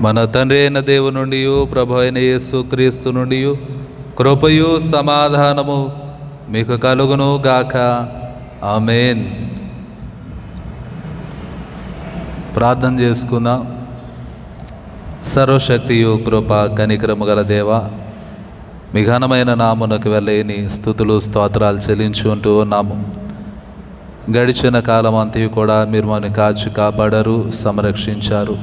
మన తండ్రి అయిన దేవుని నుండి ప్రభు అయిన యేసు క్రీస్తు నుండి కృపయు సమాధానము మీకు కలుగును గాక. ఆమేన్. ప్రార్థన చేసుకుందాం. సర్వశక్తియు కృప కనికరము గల దేవ, మీ ఘనమైన నామునకు వెళ్ళేని స్తుతులు స్తోత్రాలు చెల్లించుకుంటూ ఉన్నాము. గడిచిన కాలం అంతయు కూడా మీరు మనని కాచి కాపాడారు, సంరక్షించారు.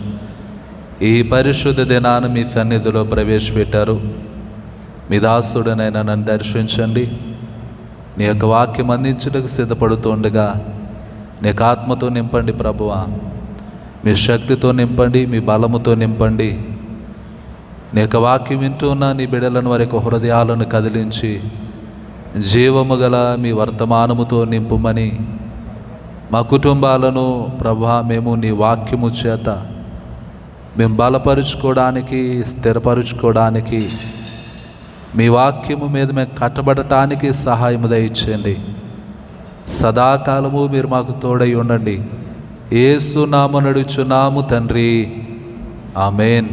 ఈ పరిశుద్ధ దినాన్ని మీ సన్నిధిలో ప్రవేశపెట్టారు. మీ దాసుడనైనా నన్ను దర్శించండి. నీ యొక్క వాక్యం అందించుటకు సిద్ధపడుతుండగా నీ యొక్క ఆత్మతో నింపండి ప్రభువా. మీ శక్తితో నింపండి, మీ బలముతో నింపండి. నీ యొక్క వాక్యం వింటున్న నీ బిడ్డలను వారి యొక్క హృదయాలను కదిలించి జీవము గల మీ వర్తమానముతో నింపుమని, మా కుటుంబాలను ప్రభువా మేము నీ వాక్యము చేత మేము బలపరుచుకోవడానికి, స్థిరపరుచుకోవడానికి, మీ వాక్యము మీద మేము కట్టబడటానికి సహాయము దయచేయండి. సదాకాలము మీరు మాకు తోడై ఉండండి. యేసు నామమున నడుచున్నాము తండ్రి, ఆమేన్.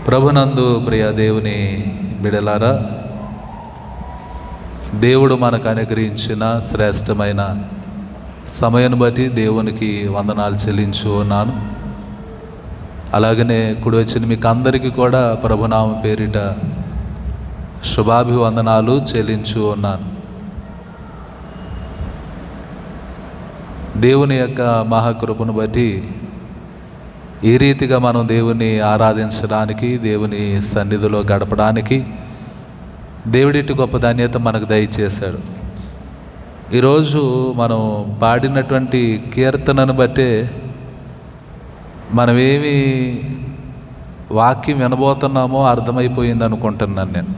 ప్రభునందు ప్రియ దేవుని బిడలారా, దేవుడు మనకు అనుగ్రహించిన శ్రేష్టమైన సమయాన్ని బట్టి దేవునికి వందనాలు చెల్లించు ఉన్నాను. అలాగనే కుడి వచ్చిన మీకు అందరికీ కూడా ప్రభునామ పేరిట శుభాభివందనాలు చెల్లించు ఉన్నాను. దేవుని యొక్క మహాకృపను బట్టి ఈ రీతిగా మనం దేవుని ఆరాధించడానికి, దేవుని సన్నిధిలో గడపడానికి దేవుడిటి గొప్ప ధన్యత మనకు దయచేశాడు. ఈరోజు మనం పాడినటువంటి కీర్తనను బట్టే మనమేమి వాక్యం వినబోతున్నామో అర్థమైపోయింది అనుకుంటున్నాను నేను.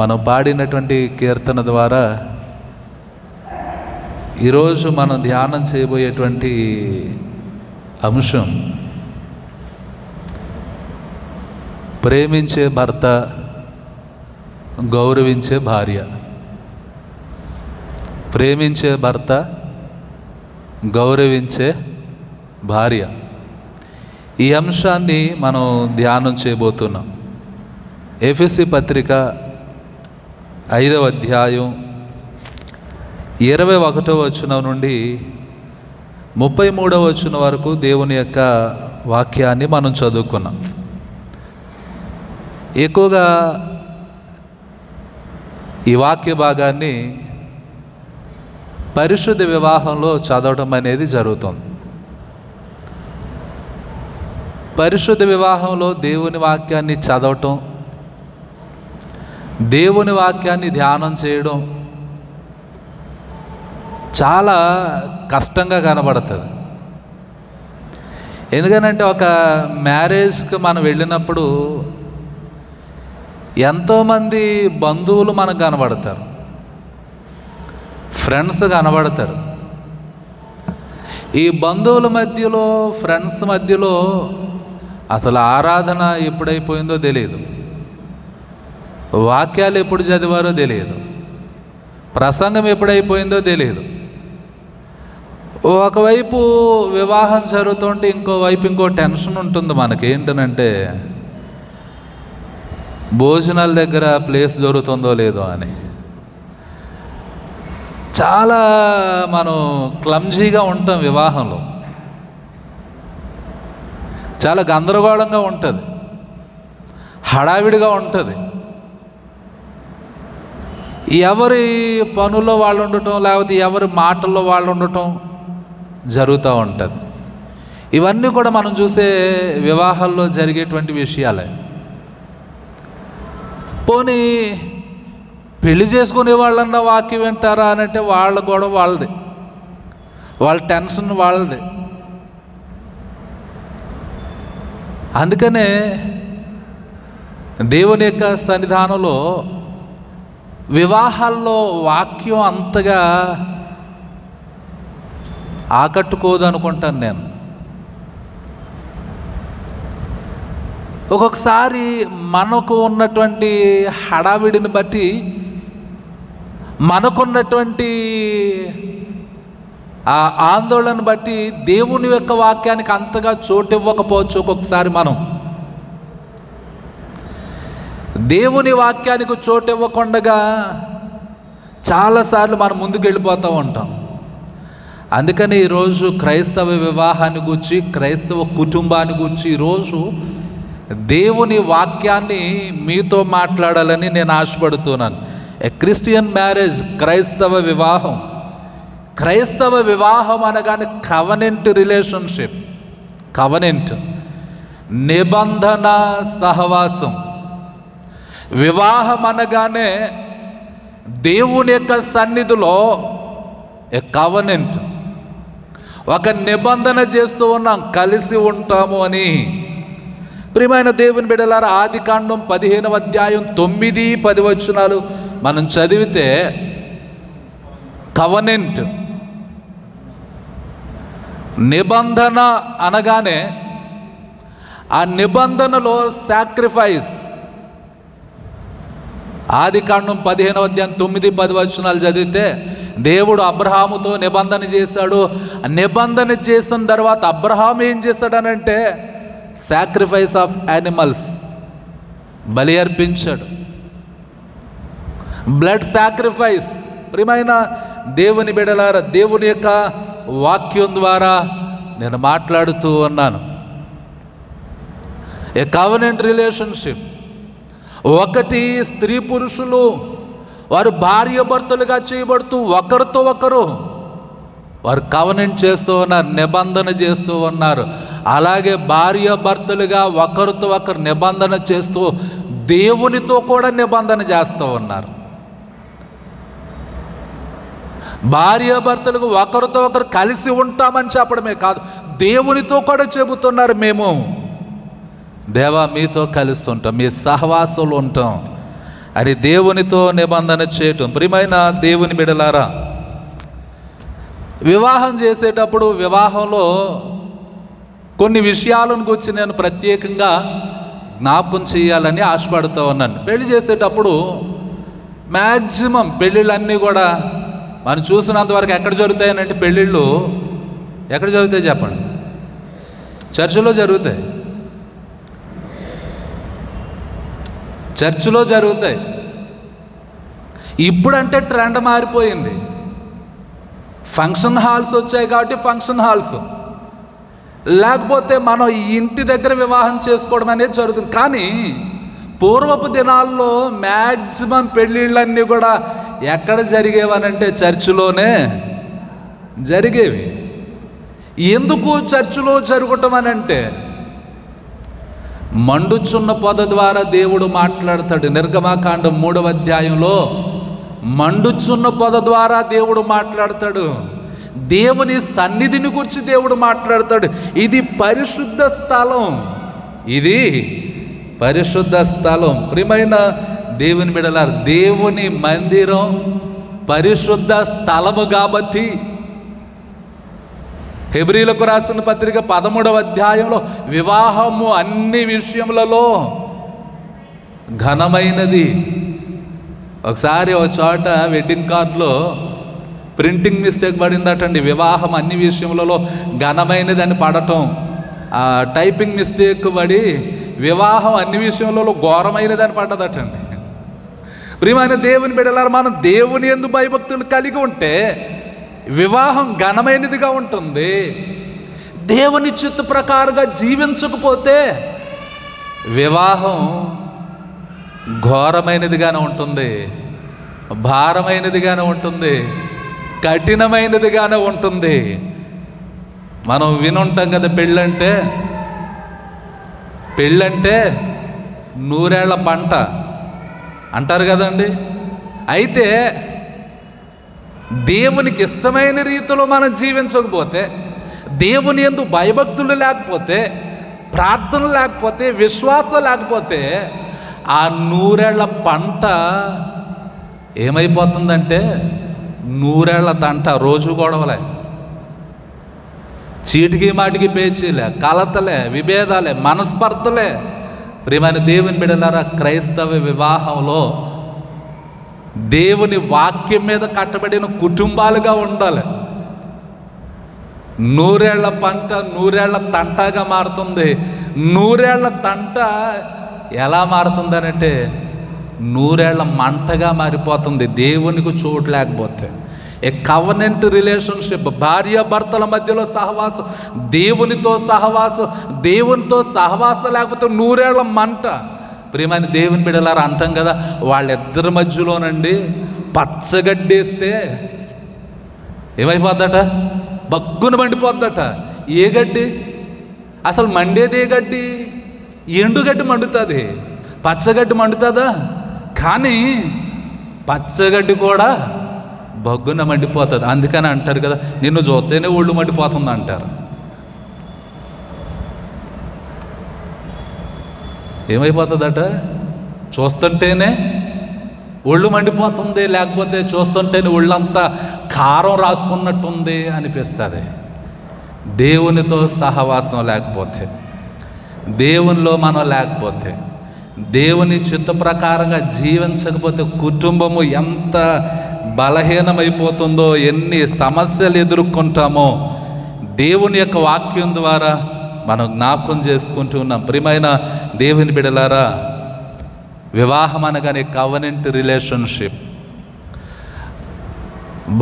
మనం పాడినటువంటి కీర్తన ద్వారా ఈరోజు మనం ధ్యానం చేయబోయేటువంటి అంశం ప్రేమించే భర్త, గౌరవించే భార్య. ప్రేమించే భర్త, గౌరవించే భార్య. ఈ అంశాన్ని మనం ధ్యానం చేయబోతున్నాం. ఎఫెసీ పత్రిక 5వ అధ్యాయం 21వ వచనం నుండి 33వ వచనం వరకు దేవుని యొక్క వాక్యాన్ని మనం చదువుకున్నాం. ఎక్కువగా ఈ వాక్య భాగాన్ని పరిశుద్ధ వివాహంలో చదవడం అనేది జరుగుతుంది. పరిశుద్ధ వివాహంలో దేవుని వాక్యాన్ని చదవటం, దేవుని వాక్యాన్ని ధ్యానం చేయడం చాలా కష్టంగా కనబడుతుంది. ఎందుకనంటే ఒక మ్యారేజ్కి మనం వెళ్ళినప్పుడు ఎంతోమంది బంధువులు మనకు కనబడతారు, ఫ్రెండ్స్ కనబడతారు. ఈ బంధువుల మధ్యలో, ఫ్రెండ్స్ మధ్యలో అసలు ఆరాధన ఎప్పుడైపోయిందో తెలియదు, వాక్యాలు ఎప్పుడు చదివారో తెలియదు, ప్రసంగం ఎప్పుడైపోయిందో తెలియదు. ఒకవైపు వివాహం జరుగుతుంటే ఇంకోవైపు ఇంకో టెన్షన్ ఉంటుంది మనకి. ఏంటనంటే భోజనాల దగ్గర ప్లేస్ దొరుకుతుందో లేదో అని. చాలా మనం క్లమ్జీగా ఉంటాం వివాహంలో, చాలా గందరగోళంగా ఉంటుంది, హడావిడిగా ఉంటుంది. ఎవరి పనుల్లో వాళ్ళు ఉండటం, లేకపోతే ఎవరి మాటల్లో వాళ్ళు ఉండటం జరుగుతూ ఉంటుంది. ఇవన్నీ కూడా మనం చూసే వివాహాల్లో జరిగేటువంటి విషయాలే. పోనీ పెళ్లి చేసుకునే వాళ్ళన్నా వాక్యం వింటారా అని అంటే వాళ్ళ గొడవ వాళ్ళది, వాళ్ళ టెన్షన్ వాళ్ళది. అందుకనే దేవుని యొక్క సన్నిధానంలో వివాహాల్లో వాక్యం అంతగా ఆకట్టుకోదు అనుకుంటాను నేను. ఒక్కొక్కసారి మనకు ఉన్నటువంటి హడావిడిని బట్టి మనకున్నటువంటి ఆ ఆందోళన బట్టి దేవుని యొక్క వాక్యానికి అంతగా చోటు ఇవ్వకపోవచ్చు. ఒక్కొక్కసారి మనం దేవుని వాక్యానికి చోటు ఇవ్వకుండా చాలాసార్లు మనం ముందుకు వెళ్ళిపోతూ ఉంటాం. అందుకని ఈరోజు క్రైస్తవ వివాహాన్ని గురించి, క్రైస్తవ కుటుంబాన్ని గురించి ఈరోజు దేవుని వాక్యాన్ని మీతో మాట్లాడాలని నేను ఆశపడుతున్నాను. ఏ క్రిస్టియన్ మ్యారేజ్, క్రైస్తవ వివాహం. క్రైస్తవ వివాహం అనగానే కవనెంట్ రిలేషన్షిప్, కవనెంట్, నిబంధన సహవాసం. వివాహం అనగానే దేవుని యొక్క సన్నిధిలో ఏ కవనెంట్, ఒక నిబంధన చేస్తూ ఉన్నాం, కలిసి ఉంటాము అని. ప్రియమైన దేవుని బిడ్డలారా, ఆదికాండం 15వ అధ్యాయం 9, 10 వచనాలు మనం చదివితే కవనెంట్, నిబంధన అనగానే ఆ నిబంధనలో సాక్రిఫైస్. ఆదికాండం 15వ అధ్యాయం 9, 10 వచనాలు చదివితే దేవుడు అబ్రహాముతో నిబంధన చేశాడు. నిబంధన చేసిన తర్వాత అబ్రహాం ఏం చేశాడనంటే సాక్రిఫైస్ ఆఫ్ యానిమల్స్, బలి అర్పించాడు, బ్లడ్ సాక్రిఫైస్. ప్రియమైన దేవుని బిడ్డలారా, దేవుని యొక్క వాక్యం ద్వారా నేను మాట్లాడుతూ ఉన్నాను. ఏ కవనెంట్ రిలేషన్షిప్. ఒకటి, స్త్రీ పురుషులు వారు భార్య భర్తలుగా చేయబడుతూ ఒకరితో ఒకరు వారు కవనెంట్ చేస్తూ ఉన్నారు, నిబంధన చేస్తూ ఉన్నారు. అలాగే భార్య భర్తలుగా ఒకరితో ఒకరు నిబంధన చేస్తూ దేవునితో కూడా నిబంధన చేస్తూ ఉన్నారు. భార్య భర్తలకు ఒకరితో ఒకరు కలిసి ఉంటామని చెప్పడమే కాదు, దేవునితో కూడా చెబుతున్నారు, మేము దేవా మీతో కలిసి ఉంటాం, మీ సహవాసంలో ఉంటాం అని దేవునితో నిబంధన చేయటం. ప్రియమైన దేవుని బిడ్డలారా, వివాహం చేసేటప్పుడు వివాహంలో కొన్ని విషయాలను గురించి నేను ప్రత్యేకంగా జ్ఞాపకం చేయాలని ఆశపడుతూ ఉన్నాను. పెళ్లి చేసేటప్పుడు మ్యాక్సిమం పెళ్ళిళ్ళన్నీ కూడా మనం చూసినంతవరకు ఎక్కడ జరుగుతాయనంటే, పెళ్ళిళ్ళు ఎక్కడ జరుగుతాయి చెప్పండి? చర్చిలో జరుగుతాయి, చర్చిలో జరుగుతాయి. ఇప్పుడంటే ట్రెండ్ మారిపోయింది, ఫంక్షన్ హాల్స్ వచ్చాయి కాబట్టి ఫంక్షన్ హాల్స్, లేకపోతే మనం ఇంటి దగ్గర వివాహం చేసుకోవడం అనేది జరుగుతుంది. కానీ పూర్వపు దినాల్లో మ్యాక్సిమం పెళ్ళిళ్ళన్నీ కూడా ఎక్కడ జరిగేవనంటే చర్చిలోనే జరిగేవి. ఎందుకు చర్చిలో జరగటం అనంటే, మండుచున్న పొద ద్వారా దేవుడు మాట్లాడతాడు. నిర్గమకాండం 3వ అధ్యాయంలో మండుచున్న పొద ద్వారా దేవుడు మాట్లాడతాడు. దేవుని సన్నిధిని గురించి దేవుడు మాట్లాడతాడు. ఇది పరిశుద్ధ స్థలం, ఇది పరిశుద్ధ స్థలం. ప్రియమైన దేవుని బిడ్డలారా, దేవుని మందిరం పరిశుద్ధ స్థలము కాబట్టి హెబ్రీలకు రాసిన పత్రిక 13వ అధ్యాయంలో వివాహము అన్ని విషయములలో ఘనమైనది. ఒకసారి ఒక చోట వెడ్డింగ్ కార్డులో ప్రింటింగ్ మిస్టేక్ పడిందటండి. వివాహం అన్ని విషయములలో ఘనమైనది అని పడటం, ఆ టైపింగ్ మిస్టేక్ పడి వివాహం అన్ని విషయములలో ఘోరమైనది అని పడ్డదటండి. ప్రియమైన దేవుని బిడ్డలారా, మనం దేవుని యందు భయభక్తులు కలిగి ఉంటే వివాహం ఘనమైనదిగా ఉంటుంది. దేవుని చిత్త ప్రకారంగా జీవించకపోతే వివాహం ఘోరమైనదిగానే ఉంటుంది, భారమైనదిగానే ఉంటుంది, కఠినమైనదిగానే ఉంటుంది. మనం వినుంటాం కదా, పెళ్ళంటే 100 ఏళ్ల పంట అంటారు కదండి. అయితే దేవునికి ఇష్టమైన రీతిలో మనం జీవించకపోతే, దేవుని యందు భయభక్తులు లేకపోతే, ప్రార్థన లేకపోతే, విశ్వాసం లేకపోతే ఆ 100 ఏళ్ల పంట ఏమైపోతుందంటే 100 ఏళ్ల తంట. రోజు గొడవలే, చీటికి మాటికి పేచీలే, కలతలే, విభేదాలే, మనస్పర్ధలే. ప్రియమైన దేవుని బిడ్డలారా, క్రైస్తవ వివాహంలో దేవుని వాక్యం మీద కట్టబడిన కుటుంబాలుగా ఉండాలి. నూరేళ్ల పంట నూరేళ్ల తంటగా మారుతుంది. నూరేళ్ల తంట ఎలా మారుతుందనంటే నూరేళ్ల మంటగా మారిపోతుంది దేవునికి చోటు లేకపోతే. ఏ కవనెంట్ రిలేషన్షిప్, భార్యాభర్తల మధ్యలో సహవాసం, దేవునితో సహవాసం లేకపోతే నూరేళ్ల మంట. ప్రియమైన దేవుని బిడ్డలారా, అంటాం కదా, వాళ్ళిద్దరి మధ్యలోనండి పచ్చగడ్డేస్తే ఏమైపోద్దట? బగ్గున మండిపోద్దట. ఏ గడ్డి? అసలు మండేది ఏ గడ్డి? ఎండుగడ్డి మండుతుంది, పచ్చగడ్డి మండుతుందా? కానీ పచ్చగడ్డి కూడా బగ్గున మండిపోతుంది. అందుకని అంటారు కదా, నిన్ను చూస్తేనే ఒళ్ళు మండిపోతుంది అంటారు. ఏమైపోతుందట? చూస్తుంటేనే ఒళ్ళు మండిపోతుంది, లేకపోతే చూస్తుంటేనే ఒళ్ళంతా కారం రాసుకున్నట్టుంది అనిపిస్తుంది. దేవునితో సహవాసం లేకపోతే, దేవునిలో మనం లేకపోతే, దేవుని చిత్త ప్రకారంగా జీవించకపోతే కుటుంబము ఎంత బలహీనమైపోతుందో, ఎన్ని సమస్యలు ఎదుర్కొంటామో దేవుని యొక్క వాక్యం ద్వారా మనం జ్ఞాపకం చేసుకుంటూ ఉన్నాం. ప్రియమైన దేవుని బిడ్డలారా, వివాహం అనగానే కవనెంట్ రిలేషన్షిప్.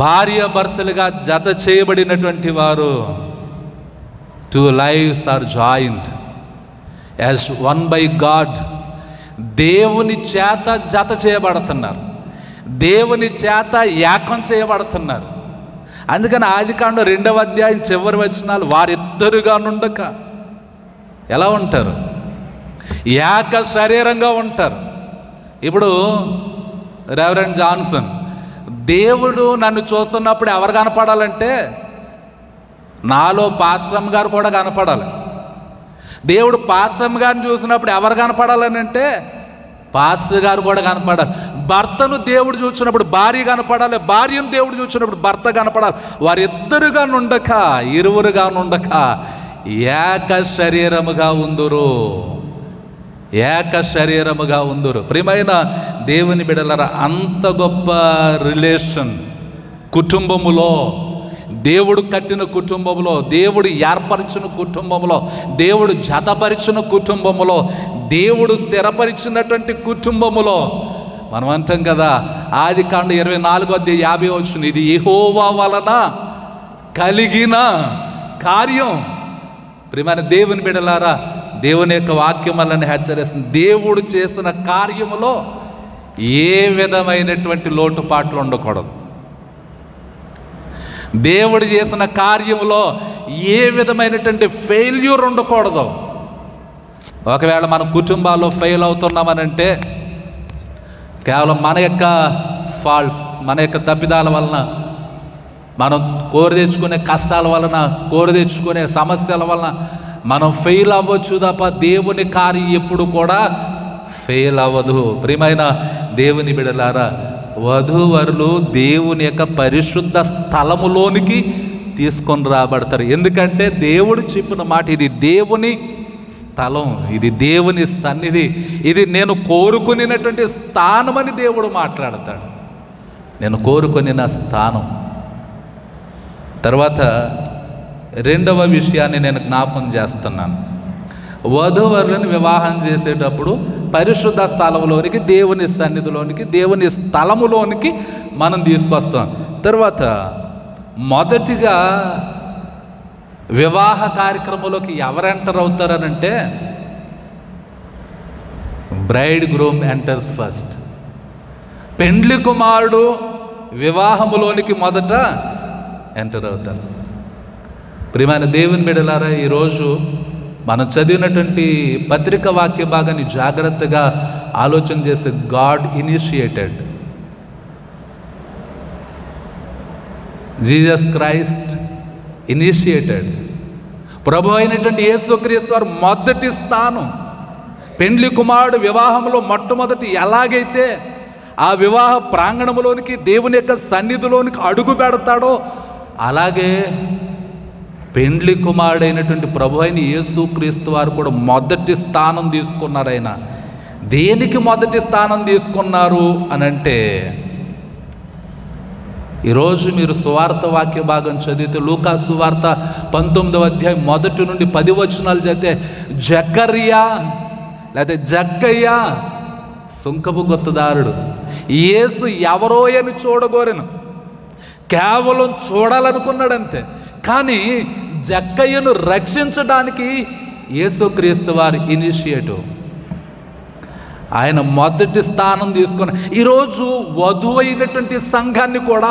భార్యాభర్తలుగా జత చేయబడినటువంటి వారు, 2 lives are joined as one by God. దేవుని చేత జత చేయబడుతున్నారు, దేవుని చేత ఏకం చేయబడుతున్నారు. అందుకని ఆదికాండం 2వ అధ్యాయం చివరి వచనాలు, వారిద్దరుగా నుండక ఎలా ఉంటారు? ఏక శరీరంగా ఉంటారు. ఇప్పుడు రెవరెండ్ జాన్సన్, దేవుడు నన్ను చూస్తున్నప్పుడు ఎవరు కనపడాలంటే నాలో పాస్టమ్ గారు కూడా కనపడాలి. దేవుడు పాస్టమ్ గారిని చూసినప్పుడు ఎవరు కనపడాలని అంటే పాస్టర్ గారు కూడా కనపడాలి. భర్తను దేవుడు చూసినప్పుడు భార్య కనపడాలి, భార్యను దేవుడు చూసినప్పుడు భర్త కనపడాలి. వారిద్దరుగా నుండక, ఇరువురుగా నుండక ఏక శరీరముగా ఉందురు, ఏక శరీరముగా ఉందురు. ప్రియమైన దేవుని బిడ్డలారా, అంత గొప్ప రిలేషన్ కుటుంబములో, దేవుడు కట్టిన కుటుంబములో, దేవుడు ఏర్పరిచిన కుటుంబములో, దేవుడు జతపరిచిన కుటుంబములో, దేవుడు స్థిరపరిచినటువంటి కుటుంబములో మనం అంటాం కదా, ఆదికాండం 24:50 ఇది యెహోవా వలన కలిగిన కార్యం. ప్రియమైన దేవుని బిడ్డలారా, దేవుని యొక్క వాక్యం వలన హెచ్చరిస్తుంది, దేవుడు చేసిన కార్యములో ఏ విధమైనటువంటి లోటుపాట్లు ఉండకూడదు. దేవుడు చేసిన కార్యములో ఏ విధమైనటువంటి ఫెయిల్యూర్ ఉండకూడదు. ఒకవేళ మన కుటుంబాల్లో ఫెయిల్ అవుతున్నామనంటే కేవలం మన యొక్క ఫాల్ట్స్, మన యొక్క తప్పిదాల వలన, మనం కోరి తెచ్చుకునే కష్టాల వలన, కోరి తెచ్చుకునే సమస్యల వలన మనం ఫెయిల్ అవ్వచ్చు తప్ప దేవుని కార్యం ఎప్పుడు కూడా ఫెయిల్ అవ్వదు. ప్రియమైన దేవుని బిడ్డలారా, వధూవరులు దేవుని యొక్క పరిశుద్ధ స్థలములోనికి తీసుకొని రాబడతారు. ఎందుకంటే దేవుడు చెప్పిన మాట, ఇది దేవుని స్థలం, ఇది దేవుని సన్నిధి, ఇది నేను కోరుకునేటువంటి స్థానం అని దేవుడు మాట్లాడతాడు. నేను కోరుకునే స్థానం. తర్వాత 2వ విషయాన్ని నేను జ్ఞాపకం చేస్తున్నాను. వధూవరులను వివాహం చేసేటప్పుడు పరిశుద్ధ స్థలంలోనికి, దేవుని సన్నిధిలోనికి, దేవుని స్థలములోనికి మనం తీసుకొస్తాం. తర్వాత మొదటిగా వివాహ కార్యక్రమంలోకి ఎవరు ఎంటర్ అవుతారనంటే బ్రైడ్ గ్రూమ్ ఎంటర్స్ ఫస్ట్. పెండ్లి కుమారుడు వివాహములోనికి మొదట ఎంటర్ అవుతారు. ప్రియమైన దేవుని బిడ్డలారా, ఈరోజు మనం చదివినటువంటి పత్రిక వాక్య భాగాన్ని జాగ్రత్తగా ఆలోచన చేస్తే, God initiated, Jesus Christ initiated. ప్రభు అయినటువంటి యేసుక్రీస్తు వారు మొదటి స్థానం. పెండ్లి కుమారుడు వివాహంలో మొట్టమొదటి ఎలాగైతే ఆ వివాహ ప్రాంగణంలోనికి, దేవుని యొక్క సన్నిధిలోనికి అడుగు పెడతాడో, అలాగే పెండ్లి కుమారుడైనటువంటి ప్రభు అయిన యేసుక్రీస్తు వారు కూడా మొదటి స్థానం తీసుకున్నారు. ఆయన దేనికి మొదటి స్థానం తీసుకున్నారు అనంటే ఈరోజు మీరు సువార్త వాక్య భాగం చదివితే లూకా సువార్త 19వ అధ్యాయం 1 నుండి 10 వచనాలు చదివితే జకర్యా లేదా జక్కయ్య సుంకపు గుత్తదారుడు యేసు ఎవరో అని చూడగోరెను, కేవలం చూడాలనుకున్నాడంతే. కానీ జక్కయ్యను రక్షించడానికి యేసుక్రీస్తు వారి ఇనిషియేటివ్, ఆయన మొదటి స్థానం తీసుకున్న. ఈరోజు వధువైనటువంటి సంఘాన్ని కూడా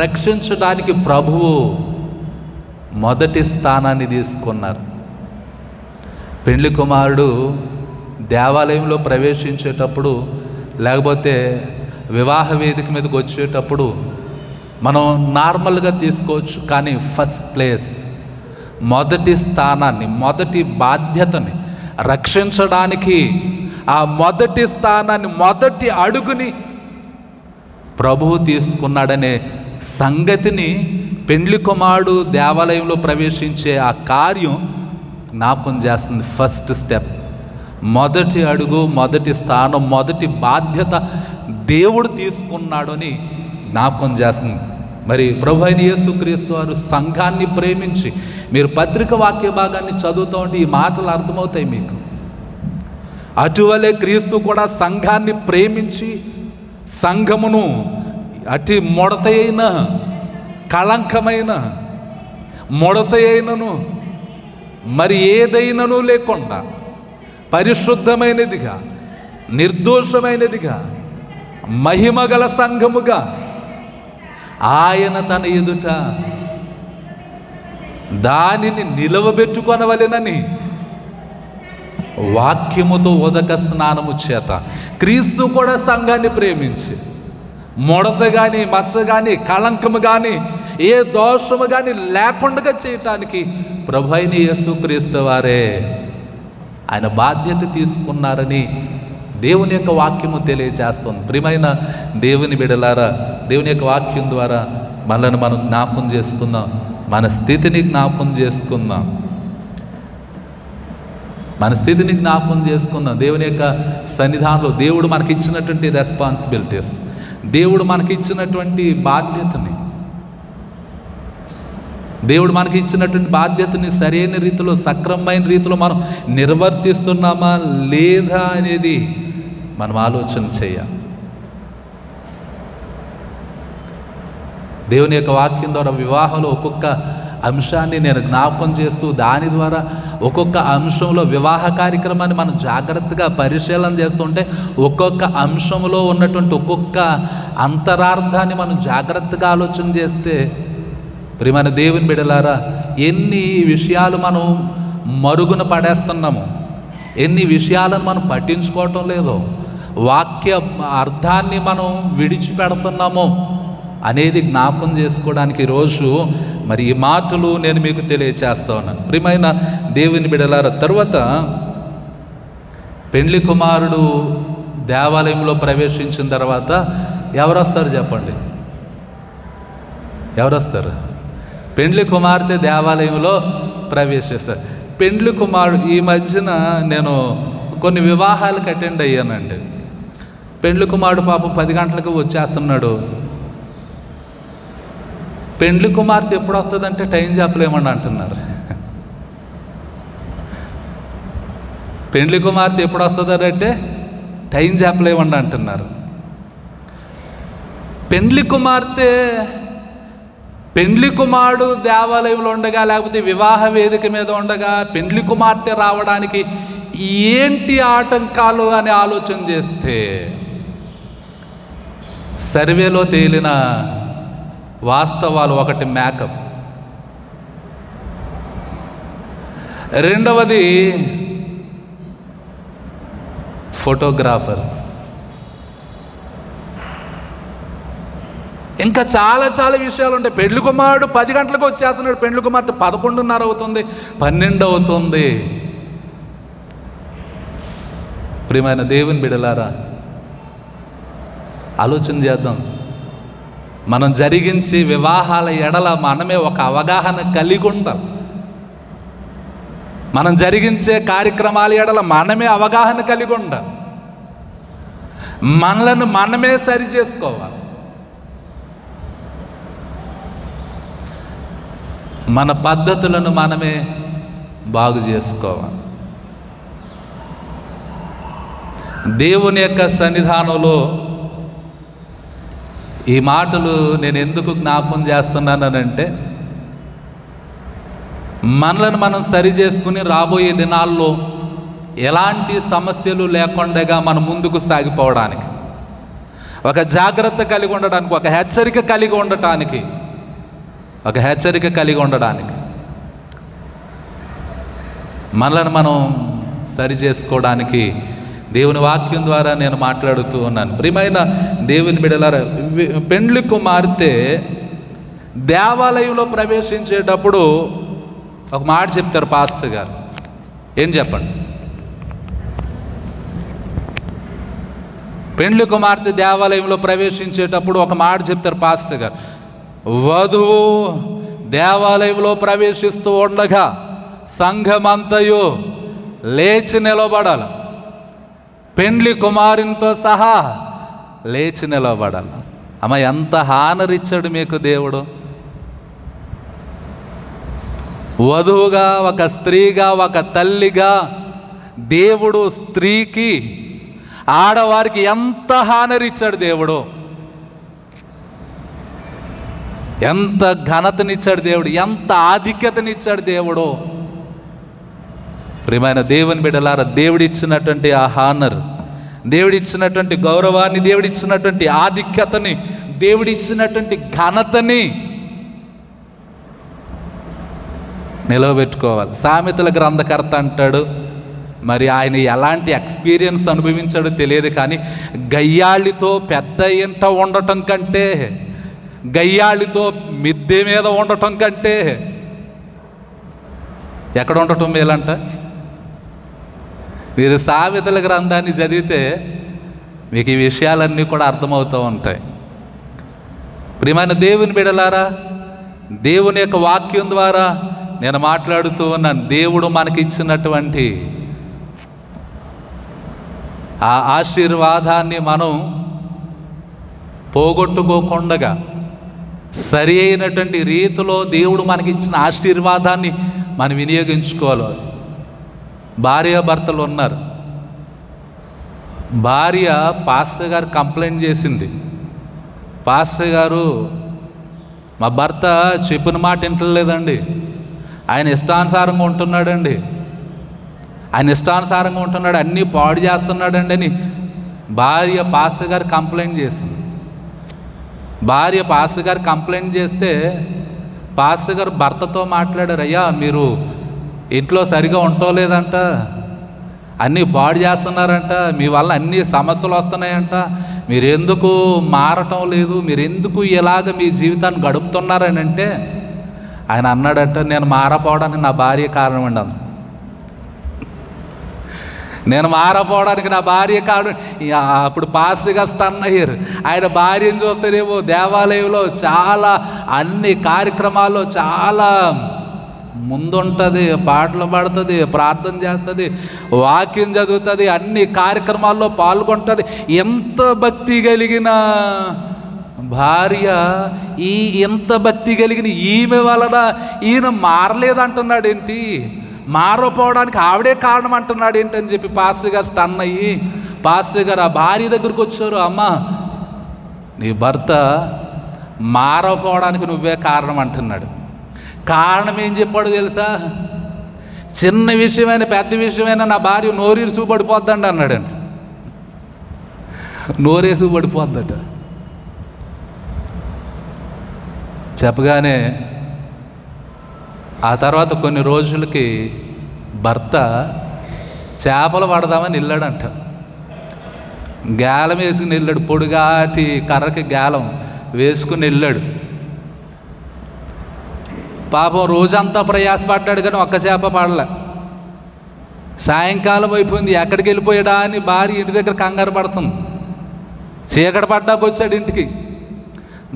రక్షించడానికి ప్రభువు మొదటి స్థానాన్ని తీసుకున్నారు. పెండ్లి కుమారుడు దేవాలయంలో ప్రవేశించేటప్పుడు లేకపోతే వివాహ వేదిక మీదకి వచ్చేటప్పుడు మనం నార్మల్గా తీసుకోవచ్చు, కానీ ఫస్ట్ ప్లేస్, మొదటి స్థానాన్ని, మొదటి బాధ్యతని రక్షించడానికి ఆ మొదటి స్థానాన్ని, మొదటి అడుగుని ప్రభువు తీసుకున్నాడనే సంగతిని పెండ్లి కుమారుడు దేవాలయంలో ప్రవేశించే ఆ కార్యం జ్ఞాపకం చేస్తుంది. ఫస్ట్ స్టెప్, మొదటి అడుగు, మొదటి స్థానం, మొదటి బాధ్యత దేవుడు తీసుకున్నాడు అని జ్ఞాపకం చేస్తుంది. మరి ప్రభు అయిన యేసుక్రీస్తు వారు సంఘాన్ని ప్రేమించి, మీరు పత్రిక వాక్య భాగాన్ని చదువుతూ ఉంటే ఈ మాటలు అర్థమవుతాయి మీకు. అటువలే క్రీస్తు కూడా సంఘాన్ని ప్రేమించి సంఘమును అతి ముడతయైన, కళంకమైన, ముడతయైనను మరి ఏదైనను లేకుండా పరిశుద్ధమైనదిగా, నిర్దోషమైనదిగా, మహిమగల సంఘముగా ఆయన తన ఎదుట దానిని నిలవబెట్టుకొనవలెనని వాక్యముతో ఉదక స్నానము చేత క్రీస్తు కూడా సంఘాన్ని ప్రేమించి ముడత కానీ, మచ్చ కానీ, కళంకము కానీ, ఏ దోషము కానీ లేకుండా చేయటానికి ప్రభు అయిన యేసుక్రీస్తు వారే ఆయన బాధ్యత తీసుకున్నారని దేవుని యొక్క వాక్యము తెలియజేస్తుంది. ప్రియమైన దేవుని బిడ్డలారా, దేవుని యొక్క వాక్యం ద్వారా మనల్ని మనం జ్ఞాపకం చేసుకుందాం, మన స్థితిని జ్ఞాపకం చేసుకుందాం, మన స్థితిని జ్ఞాపకం చేసుకుందాం. దేవుని యొక్క సన్నిధానంలో దేవుడు మనకిచ్చినటువంటి రెస్పాన్సిబిలిటీస్, దేవుడు మనకిచ్చినటువంటి బాధ్యతని, దేవుడు మనకి ఇచ్చినటువంటి బాధ్యతని సరైన రీతిలో, సక్రమమైన రీతిలో మనం నిర్వర్తిస్తున్నామా లేదా అనేది మనం ఆలోచన చేయాలి. దేవుని యొక్క వాక్యం ద్వారా వివాహంలో ఒక్కొక్క అంశాన్ని నేను జ్ఞాపకం చేస్తూ దాని ద్వారా ఒక్కొక్క అంశంలో వివాహ కార్యక్రమాన్ని మనం జాగ్రత్తగా పరిశీలన చేస్తుంటే ఒక్కొక్క అంశంలో ఉన్నటువంటి ఒక్కొక్క అంతరార్థాన్ని మనం జాగ్రత్తగా ఆలోచన చేస్తే, ప్రియమైన దేవుని బిడ్డలారా, ఎన్ని విషయాలు మనం మరుగున పడేస్తున్నాము, ఎన్ని విషయాలను మనం పట్టించుకోవటం లేదో, వాక్య అర్థాన్ని మనం విడిచిపెడుతున్నామో అనేది జ్ఞాపకం చేసుకోవడానికి ఈరోజు మరి ఈ మాటలు నేను మీకు తెలియచేస్తా ఉన్నాను. ప్రియమైన దేవుని బిడ్డలారా, తరువాత పెండ్లి కుమారుడు దేవాలయంలో ప్రవేశించిన తర్వాత ఎవరు వస్తారు చెప్పండి? ఎవరు వస్తారు? పెండ్లి కుమార్తె దేవాలయంలో ప్రవేశిస్తారు. పెండ్లి కుమారుడు, ఈ మధ్యన నేను కొన్ని వివాహాలకు అటెండ్ అయ్యానండి. పెండ్లి కుమారుడు పాపం 10 గంటలకు వచ్చేస్తున్నాడు. పెండ్లి కుమార్తె ఎప్పుడు వస్తుందంటే టైం చెప్పలేమని అంటున్నారు. పెండ్లి కుమార్తె ఎప్పుడు వస్తుందంటే టైం చెప్పలేమని అంటున్నారు. పెండ్లి కుమారుడు దేవాలయంలో ఉండగా లేకపోతే వివాహ వేదిక మీద ఉండగా పెండ్లి కుమార్తె రావడానికి ఏంటి ఆటంకాలు అని ఆలోచన చేస్తే సర్వేలో తేలిన వాస్తవాలు, ఒకటి మేకప్, రెండవది ఫోటోగ్రాఫర్స్, ఇంకా చాలా చాలా విషయాలు ఉంటాయి. పెండ్లి కుమారుడు 10 గంటలకు వచ్చేస్తున్నాడు, పెండ్లి కుమార్తె 11:30 అవుతుంది, 12 అవుతుంది. ప్రియమైన దేవుని బిడ్డలారా, ఆలోచన చేద్దాం. మనం జరిగించే వివాహాల ఎడల మనమే ఒక అవగాహన కలిగి ఉండాలి. మనం జరిగించే కార్యక్రమాల ఎడల మనమే అవగాహన కలిగి ఉండాలి. మనలను మనమే సరి చేసుకోవాలి. మన పద్ధతులను మనమే బాగు చేసుకోవాలి. దేవుని యొక్క సన్నిధానంలో ఈ మాటలు నేను ఎందుకు జ్ఞాపకం చేస్తున్నానంటే, మనలను మనం సరి చేసుకుని రాబోయే దినాల్లో ఎలాంటి సమస్యలు లేకుండా మనం ముందుకు సాగిపోవడానికి, ఒక జాగ్రత్త కలిగి ఉండడానికి, ఒక హెచ్చరిక కలిగి ఉండడానికి మనలను మనం సరి చేసుకోవడానికి దేవుని వాక్యం ద్వారా నేను మాట్లాడుతూ ఉన్నాను. ప్రియమైన దేవుని బిడ్డలారా, పెండ్లి కుమార్తె దేవాలయంలో ప్రవేశించేటప్పుడు ఒక మాట చెప్తారు పాస్టర్ గారు. ఏం చెప్పండి? పెండ్లి కుమార్తె దేవాలయంలో ప్రవేశించేటప్పుడు ఒక మాట చెప్తారు పాస్టర్ గారు. వధువు దేవాలయంలో ప్రవేశిస్తూ ఉండగా సంఘమంతయు లేచి నిలబడాలి. పెండ్లి కుమారునితో సహా లేచి నిలబడాలి. అమ్మ, ఎంత హానర్ ఇచ్చాడు మీకు దేవుడు. వధువుగా, ఒక స్త్రీగా, ఒక తల్లిగా దేవుడు స్త్రీకి, ఆడవారికి ఎంత హానర్ ఇచ్చాడు దేవుడు. ఎంత ఘనతనిచ్చాడు దేవుడు, ఎంత ఆధిక్యతనిచ్చాడు దేవుడు. ప్రియమైన దేవుని బిడ్డలారా, దేవుడిచ్చినటువంటి ఆ హానర్, దేవుడిచ్చినటువంటి గౌరవాన్ని, దేవుడిచ్చినటువంటి ఆధిక్యతని, దేవుడిచ్చినటువంటి ఘనతని నిలవబెట్టుకోవాలి. సామెతల గ్రంథకర్త అంటాడు, మరి ఆయన ఎలాంటి ఎక్స్పీరియన్స్ అనుభవించాడో తెలియదు కానీ, గయ్యాళితో పెద్ద ఇంట ఉండటం కంటే, గయ్యాళితో మిద్దె మీద ఉండటం కంటే ఎక్కడ ఉండటం మేలంట. మీరు సామెతల గ్రంథాన్ని చదివితే మీకు ఈ విషయాలన్నీ కూడా అర్థమవుతూ ఉంటాయి. ప్రియమైన దేవుని బిడ్డలారా, దేవుని యొక్క వాక్యం ద్వారా నేను మాట్లాడుతూ ఉన్నాను. దేవుడు మనకిచ్చినటువంటి ఆ ఆశీర్వాదాన్ని మనం పోగొట్టుకోకుండా, సరి అయినటువంటి రీతిలో దేవుడు మనకిచ్చిన ఆశీర్వాదాన్ని మనం వినియోగించుకోవాలి. భార్యాభర్తలు ఉన్నారు. భార్య పాస్టర్ గారు కంప్లైంట్ చేసింది. పాస్టర్ గారు, మా భర్త చెప్పిన మాట వింటలేదండి, ఆయన ఇష్టానుసారంగా ఉంటున్నాడండి, అన్నీ పాడు చేస్తున్నాడండి అని భార్య పాస్టర్ గారు కంప్లైంట్ చేసింది. భార్య పాస్టర్ గారు కంప్లైంట్ చేస్తే పాస్టర్ గారు భర్తతో మాట్లాడారు. అయ్యా, మీరు ఇంట్లో సరిగా ఉండలేదంట, అన్నీ పాడు చేస్తున్నారంట, మీ వల్ల అన్ని సమస్యలు వస్తున్నాయంట, మీరెందుకు మారటం లేదు, మీరెందుకు ఇలాగ మీ జీవితాన్ని గడుపుతున్నారని అంటే ఆయన అన్నాడట, నేను మారపోవడానికి నా భార్య కారణం అండి. నేను మారపోవడానికి నా భార్య కారణం. అప్పుడు పాస్టర్ స్టన్ అయ్యారు. ఆయన భార్యను చూస్తేనేమో దేవాలయంలో చాలా అన్ని కార్యక్రమాల్లో చాలా ముందుంటుంది, పాటలు పాడుతుంది, ప్రార్థన చేస్తుంది, వాక్యం చదువుతుంది, అన్ని కార్యక్రమాల్లో పాల్గొంటుంది. ఎంత భక్తి కలిగిన భార్య, ఎంత భక్తి కలిగిన ఈమె వలన ఈయన మారలేదంటున్నాడు ఏంటి, మారపోవడానికి ఆవిడే కారణం అంటున్నాడు ఏంటని చెప్పి పాస్టర్ గారు స్టన్ అయ్యి, పాస్టర్ గారు ఆ భార్య దగ్గరికి వచ్చారు. అమ్మ, నీ భర్త మారపోవడానికి నువ్వే కారణం అంటున్నాడు. కారణం ఏం చెప్పాడు తెలుసా? చిన్న విషయమైన పెద్ద విషయమైనా నా భార్య నోరేసు పడిపోద్దండి అన్నాడంట. నోరేసు పడిపోద్దట. చెప్పగానే ఆ తర్వాత కొన్ని రోజులకి భర్త చేపలు పడదామని వెళ్ళాడంట. గేలం వేసుకుని వెళ్ళాడు, పొడుగాటి కర్రకి గేలం వేసుకుని వెళ్ళాడు. పాపం రోజంతా ప్రయాసపడ్డాడు కానీ ఒక్క చేప పడలే. సాయంకాలం అయిపోయింది, ఎక్కడికి వెళ్ళిపోయాడా అని భార్య ఇంటి దగ్గర కంగారు పడుతుంది. చీకటి పడ్డాక వచ్చాడు ఇంటికి.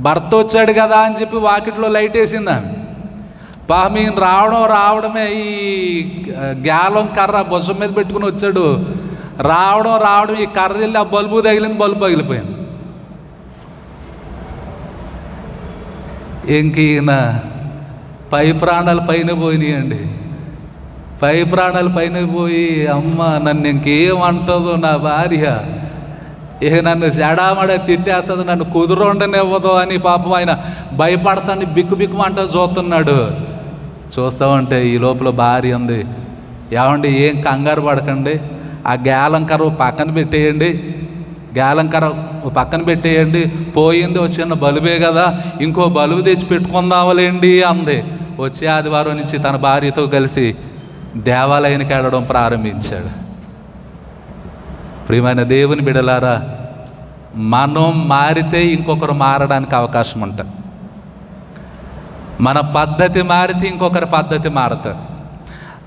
భర్త వచ్చాడు కదా అని చెప్పి వాకిట్లో లైట్ వేసింది ఆమె. పాపం ఈయన రావడమే ఈ గ్యాలం కర్ర భుజం మీద పెట్టుకుని వచ్చాడు. రావడం ఈ కర్ర వెళ్ళి ఆ బల్బు తగిలింది, బల్బు పగిలిపోయింది. ఇంక ఈయన పై ప్రాణాలు పైన పోయినాయండి. పై ప్రాణాలు పైన పోయి, అమ్మ నన్ను ఇంకేమంటుందో నా భార్య, ఇక నన్ను చెడామడ తిట్టేస్తుంది, నన్ను కుదురుండనివ్వదు అని పాపం ఆయన భయపడతాన్ని బిక్కుబిక్కుమంటూ చూస్తున్నాడు. చూస్తామంటే ఈ లోపల భార్య ఉంది, ఏమండి ఏం కంగారు పడకండి, ఆ గేలంకర పక్కన పెట్టేయండి, గేలంకర పక్కన పెట్టేయండి, పోయింది ఒక చిన్న బలుబే కదా, ఇంకో బలుబు తెచ్చి పెట్టుకుందామలేండి అంది. వచ్చే ఆదివారం నుంచి తన భార్యతో కలిసి దేవాలయానికి వెళ్ళడం ప్రారంభించాడు. ప్రియమైన దేవుని బిడ్డలారా, మనం మారితే ఇంకొకరు మారడానికి అవకాశం ఉంటుంది. మన పద్ధతి మారితే ఇంకొకరి పద్ధతి మారుతారు.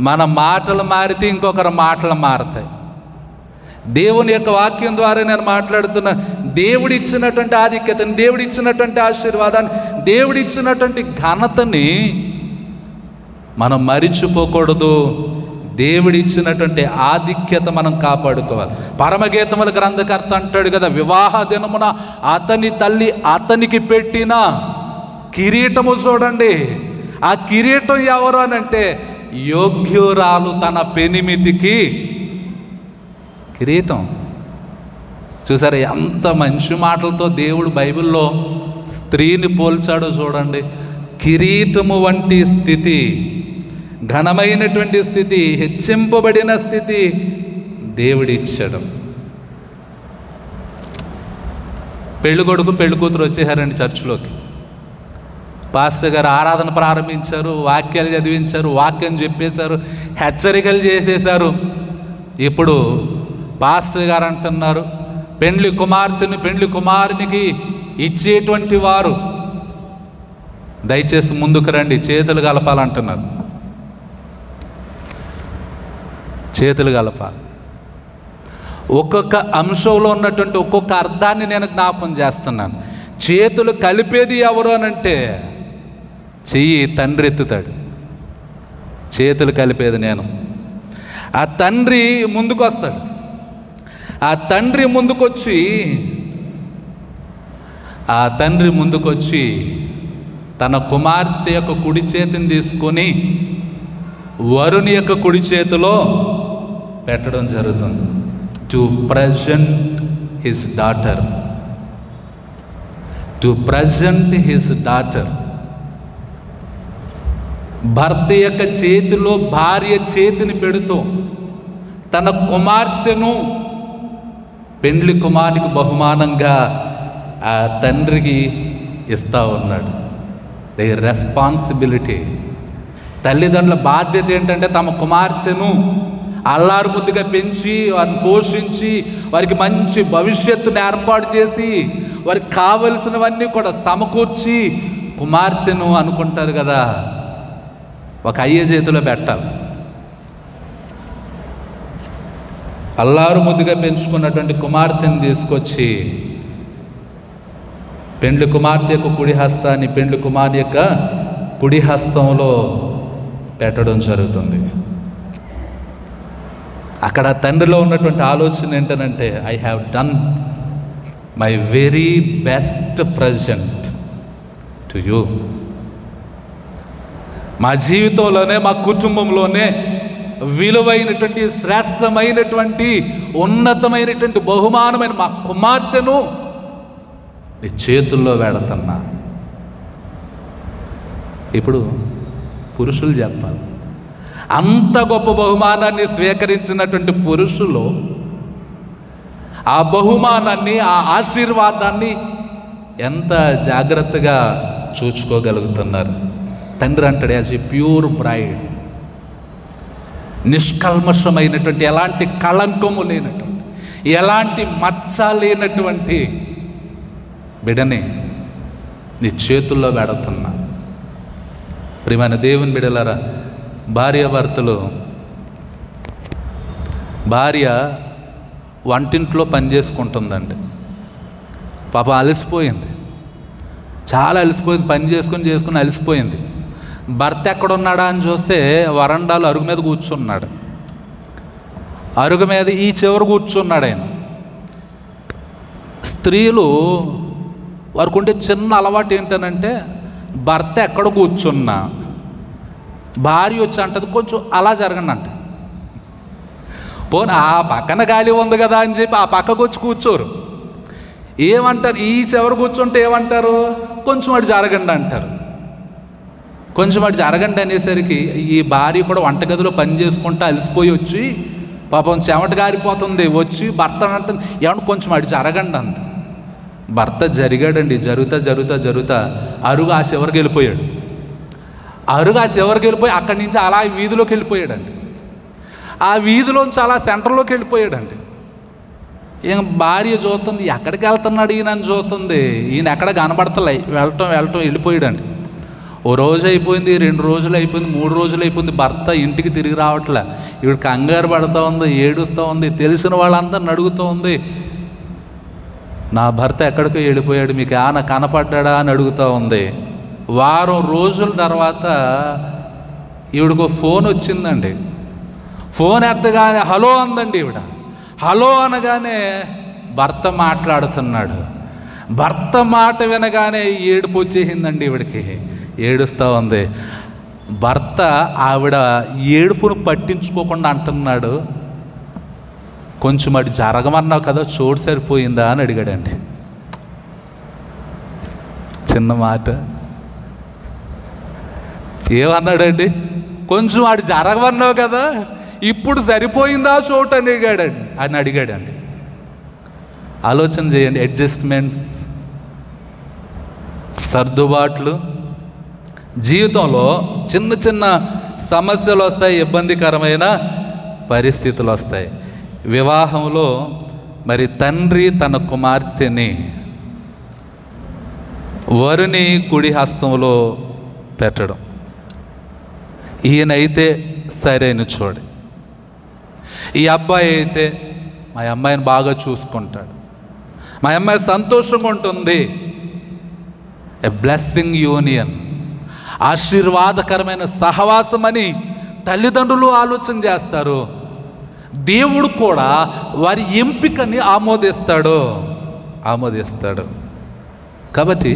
మన మాటలు మారితే ఇంకొకరి మాటలు మారుతాయి. దేవుని యొక్క వాక్యం ద్వారా నేను మాట్లాడుతున్నా. దేవుడిచ్చినటువంటి ఆధిక్యతని, దేవుడిచ్చినటువంటి ఆశీర్వాదాన్ని, దేవుడిచ్చినటువంటి ఘనతని మనం మరిచిపోకూడదు. దేవుడిచ్చినటువంటి ఆధిక్యత మనం కాపాడుకోవాలి. పరమగీతముల గ్రంథకర్త అంటాడు కదా, వివాహ దినమున అతని తల్లి అతనికి పెట్టిన కిరీటము చూడండి. ఆ కిరీటం ఎవరు అని అంటే, యోగ్యురాలు తన పెనిమిటికి కిరీటం. చూసారా ఎంత మంచి మాటలతో దేవుడు బైబిల్లో స్త్రీని పోల్చాడో చూడండి. కిరీటము వంటి స్థితి, ఘనమైనటువంటి స్థితి, హెచ్చింపబడిన స్థితి దేవుడిచ్చాడు. పెళ్ళి కొడుకు పెళ్ళి కూతురు వచ్చేసారండి చర్చిలోకి. పాస్టర్ గారు ఆరాధన ప్రారంభించారు, వాక్యాలు చదివించారు, వాక్యం చెప్పేశారు, హెచ్చరికలు చేసేశారు. ఇప్పుడు పాస్టర్ గారు అంటున్నారు, పెండ్లి కుమార్తెని పెండ్లి కుమారునికి ఇచ్చేటువంటి వారు దయచేసి ముందుకు రండి, చేతులు కలపాలంటున్నారు. చేతులు కలపాలి. ఒక్కొక్క అంశంలో ఉన్నటువంటి ఒక్కొక్క అర్థాన్ని నేను జ్ఞాపకం చేస్తున్నాను. చేతులు కలిపేది ఎవరు అనంటే, చెయ్యి తండ్రి ఎత్తుతాడు, చేతులు కలిపేది నేను. ఆ తండ్రి ముందుకు వస్తాడు. ఆ తండ్రి ముందుకొచ్చి తన కుమార్తె యొక్క కుడి చేతిని తీసుకొని వరుని యొక్క కుడి చేతిలో పెట్టడం జరుగుతుంది. To present his daughter, to present his daughter. భర్త యొక్క చేతిలో భార్య చేతిని పెడుతూ తన కుమార్తెను పెండ్లి కుమారునికి బహుమానంగా ఆ తండ్రికి ఇస్తా ఉన్నాడు. The responsibility. తల్లిదండ్రుల బాధ్యత ఏంటంటే తమ కుమార్తెను అల్లారు ముద్దుగా పెంచి, వారిని పోషించి, వారికి మంచి భవిష్యత్తును ఏర్పాటు చేసి, వారికి కావలసినవన్నీ కూడా సమకూర్చి కుమార్తెను అనుకుంటారు కదా, ఒక అయ్య చేతిలో పెట్టాలి. అల్లారు ముద్దుగా పెంచుకున్నటువంటి కుమార్తెను తీసుకొచ్చి పెండ్లి కుమార్తె యొక్క కుడి హస్తాన్ని పెండ్లి కుమార్తె యొక్క కుడి హస్తంలో పెట్టడం జరుగుతుంది. అక్కడ తండ్రిలో ఉన్నటువంటి ఆలోచన ఏంటనంటే, I have done my very best present to you. మా జీవితంలోనే, మా కుటుంబంలోనే విలువైనటువంటి, శ్రేష్టమైనటువంటి, ఉన్నతమైనటువంటి, బహుమానమైన మా కుమార్తెను నీ చేతుల్లో పెడుతున్నా. ఇప్పుడు పురుషులు చెప్పాలి, అంత గొప్ప బహుమానాన్ని స్వీకరించినటువంటి పురుషులు ఆ బహుమానాన్ని, ఆ ఆశీర్వాదాన్ని ఎంత జాగ్రత్తగా చూసుకోగలుగుతున్నారు. తండ్రి అంటాడు, యాజ్ ఏ ప్యూర్ బ్రైడ్, నిష్కల్మషమైనటువంటి, ఎలాంటి కళంకము లేనటువంటి, ఎలాంటి మచ్చ లేనటువంటి బిడ్డని నీ చేతుల్లో పెడుతున్నా. ప్రియమైన దేవుని బిడ్డలారా, భార్యాభర్తలు, భార్య వంటింట్లో పని చేసుకుంటుందండి. పాప అలసిపోయింది, చాలా అలసిపోయింది, పని చేసుకుని అలసిపోయింది. భర్త ఎక్కడున్నాడా అని చూస్తే వరండాలో అరుగు మీద కూర్చున్నాడు. అరుగు మీద ఈ చివర కూర్చున్నాడు ఆయన. స్త్రీలు వారికి ఉండే చిన్న అలవాటు ఏంటనంటే, భర్త ఎక్కడ కూర్చున్నా భార్య వచ్చి అంటది, కొంచెం అలా జరగండి అంటది. పోనీ ఆ పక్కన గాలి ఉంది కదా అని చెప్పి ఆ పక్కకు వచ్చి కూర్చోరు. ఏమంటారు, ఈ చివరి కూర్చుంటే ఏమంటారు, కొంచెం అటు జరగండి అంటారు. కొంచెం అటు జరగండి అనేసరికి ఈ భార్య కూడా వంటగదిలో పని చేసుకుంటూ అలసిపోయి వచ్చి పాపం చెమట గారిపోతుంది, వచ్చి భర్త అంటుంది, ఏమన్నా కొంచెం అటు జరగండి అంత. భర్త జరిగాడండి. జరుగుతా అరుగు ఆ చివరికి వెళ్ళిపోయాడు. అక్కడి నుంచి అలా వీధిలోకి వెళ్ళిపోయాడండి. ఆ వీధిలోంచి అలా సెంటర్లోకి వెళ్ళిపోయాడండి. ఏం భార్య చూస్తుంది, ఎక్కడికి వెళ్తున్నాడు ఈయన అని చూస్తుంది. ఈయన ఎక్కడ కనబడతలే, వెళ్ళటం వెళ్ళిపోయాడండి. ఓ రోజు అయిపోయింది, 2 రోజులు అయిపోయింది, 3 రోజులు అయిపోయింది, భర్త ఇంటికి తిరిగి రావట్లే. ఇవిడ కంగారు పడుతూ ఉంది, ఏడుస్తూ ఉంది, తెలిసిన వాళ్ళందరిని అడుగుతూ ఉంది, నా భర్త ఎక్కడికో వెళ్ళిపోయాడు, మీకు ఏమైనా కనపడ్డా అని అడుగుతూ ఉంది. వారం రోజుల తర్వాత ఈవిడకు ఫోన్ వచ్చిందండి. ఫోన్ ఎత్తగానే హలో అందండి ఈవిడ. హలో అనగానే భర్త మాట్లాడుతున్నాడు. భర్త మాట వినగానే ఏడుపు వచ్చేసిందండి ఈవిడికి. ఏడుస్తూ ఉంది. భర్త ఆవిడ ఏడుపును పట్టించుకోకుండా అంటున్నాడు, కొంచెం అటు జరగమన్నావు కదా, చోటు సరిపోయిందా అని అడిగాడండి. చిన్న మాట. ఏమన్నాడండి, కొంచెం అటు జరగమన్నావు కదా, ఇప్పుడు సరిపోయిందా చోటు అని అడిగాడండి. ఆలోచన చేయండి. అడ్జస్ట్మెంట్స్, సర్దుబాట్లు. జీవితంలో చిన్న చిన్న సమస్యలు వస్తాయి, ఇబ్బందికరమైన పరిస్థితులు వస్తాయి. వివాహంలో మరి తండ్రి తన కుమార్తెని వరుని కుడి హస్తంలో పెట్టడం, ఈయనైతే సరైన చూడు, ఈ అబ్బాయి అయితే మా అమ్మాయిని బాగా చూసుకుంటాడు, మా అమ్మాయి సంతోషంగా ఉంటుంది. ఎ బ్లెస్సింగ్ యూనియన్, ఆశీర్వాదకరమైన సహవాసం అని తల్లిదండ్రులు ఆలోచన చేస్తారు. దేవుడు కూడా వారి ఎంపికని ఆమోదిస్తాడు. కాబట్టి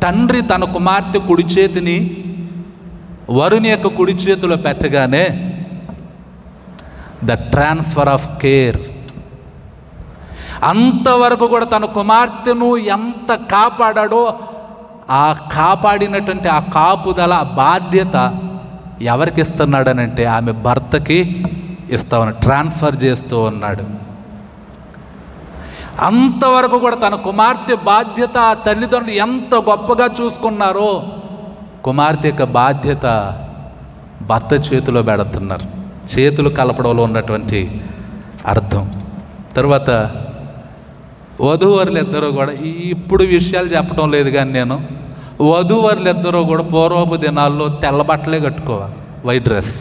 తండ్రి తన కుమార్తె కుడి చేతిని వరుని యొక్క కుడి చేతిలో పెట్టగానే ద ట్రాన్స్ఫర్ ఆఫ్ కేర్, అంతవరకు కూడా తన కుమార్తెను ఎంత కాపాడాడో ఆ కాపాడినటువంటి ఆ కాపుదల బాధ్యత ఎవరికి ఇస్తున్నాడనంటే ఆమె భర్తకి ఇస్తామని ట్రాన్స్ఫర్ చేస్తూ ఉన్నాడు. అంతవరకు కూడా తన కుమార్తె బాధ్యత తల్లిదండ్రులు ఎంత గొప్పగా చూసుకున్నారో కుమార్తె యొక్క బాధ్యత భర్త చేతిలో పెడుతున్నారు. చేతులు కలపడంలో ఉన్నటువంటి అర్థం. తర్వాత వధూవరులిద్దరూ కూడా, ఇప్పుడు విషయాలు చెప్పడం లేదు కానీ నేను, వధూవరులిద్దరూ కూడా పూర్వపు దినాల్లో తెల్ల బట్టలే కట్టుకోవాలి, వైట్ డ్రెస్.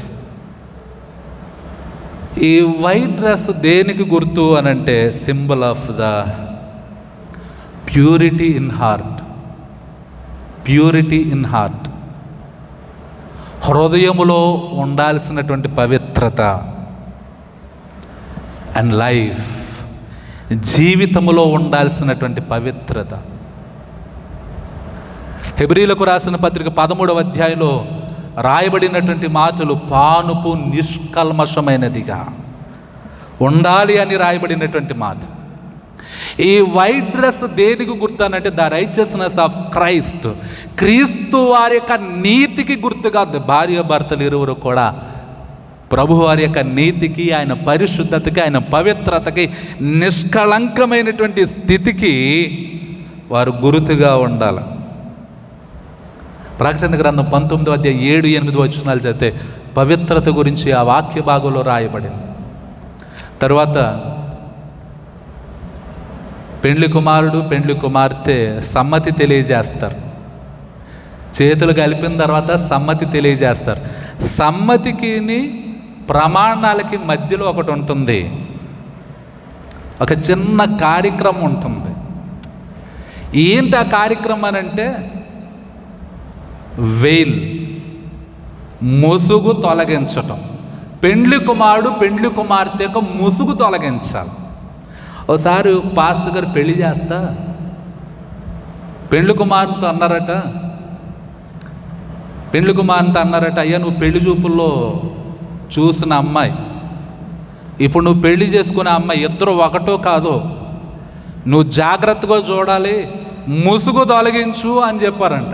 ఈ వైట్ డ్రెస్ దేనికి గుర్తు అనంటే symbol of the purity in heart. హృదయములో ఉండాల్సినటువంటి పవిత్రత అండ్ లైఫ్, జీవితములో ఉండాల్సినటువంటి పవిత్రత. హెబ్రీలకు రాసిన పత్రిక 13వ అధ్యాయంలో రాయబడినటువంటి మాటలు పానుపు నిష్కల్మషమైనదిగా ఉండాలి అని రాయబడినటువంటి మాట. ఈ వైట్ డ్రెస్ దేనికి గుర్తనంటే ద రైచియస్నెస్ ఆఫ్ క్రైస్ట్, క్రీస్తు వారి యొక్క నీతికి గుర్తుగా. భార్య భర్తలు ఇరువురు కూడా ప్రభు వారి యొక్క నీతికి, ఆయన పరిశుద్ధతకి, ఆయన పవిత్రతకి, నిష్కళంకమైనటువంటి స్థితికి వారు గుర్తుగా ఉండాలి. ప్రకటన గ్రంథం 19వ అధ్యాయం 7-8 వచనాలు చదివితే పవిత్రత గురించి ఆ వాక్య భాగంలో రాయబడింది. తరువాత పెండ్లి కుమారుడు పెండ్లి కుమార్తె సమ్మతి తెలియజేస్తారు. చేతులు కలిపిన తర్వాత సమ్మతి తెలియజేస్తారు. సమ్మతికి ప్రమాణాలకి మధ్యలో ఒకటి ఉంటుంది, ఒక చిన్న కార్యక్రమం ఉంటుంది. ఏంటి ఆ కార్యక్రమం అని అంటే వెయిల్, ముసుగు తొలగించటం. పెండ్లి కుమారుడు పెండ్లి కుమార్తె యొక్క ముసుగు తొలగించాలి. ఒకసారి పాస్టర్ గారు పెళ్లి చేస్తా పెండ్లి కుమార్తెతో అన్నారట, పెండ్లి కుమార్తె అన్నారట, అయ్యా నువ్వు పెళ్లి చూపుల్లో చూసిన అమ్మాయి, ఇప్పుడు నువ్వు పెళ్లి చేసుకునే అమ్మాయి, ఇద్దరు ఒకటో కాదో, నువ్వు జాగ్రత్తగా చూడాలి, ముసుగు తొలగించు అని చెప్పారంట.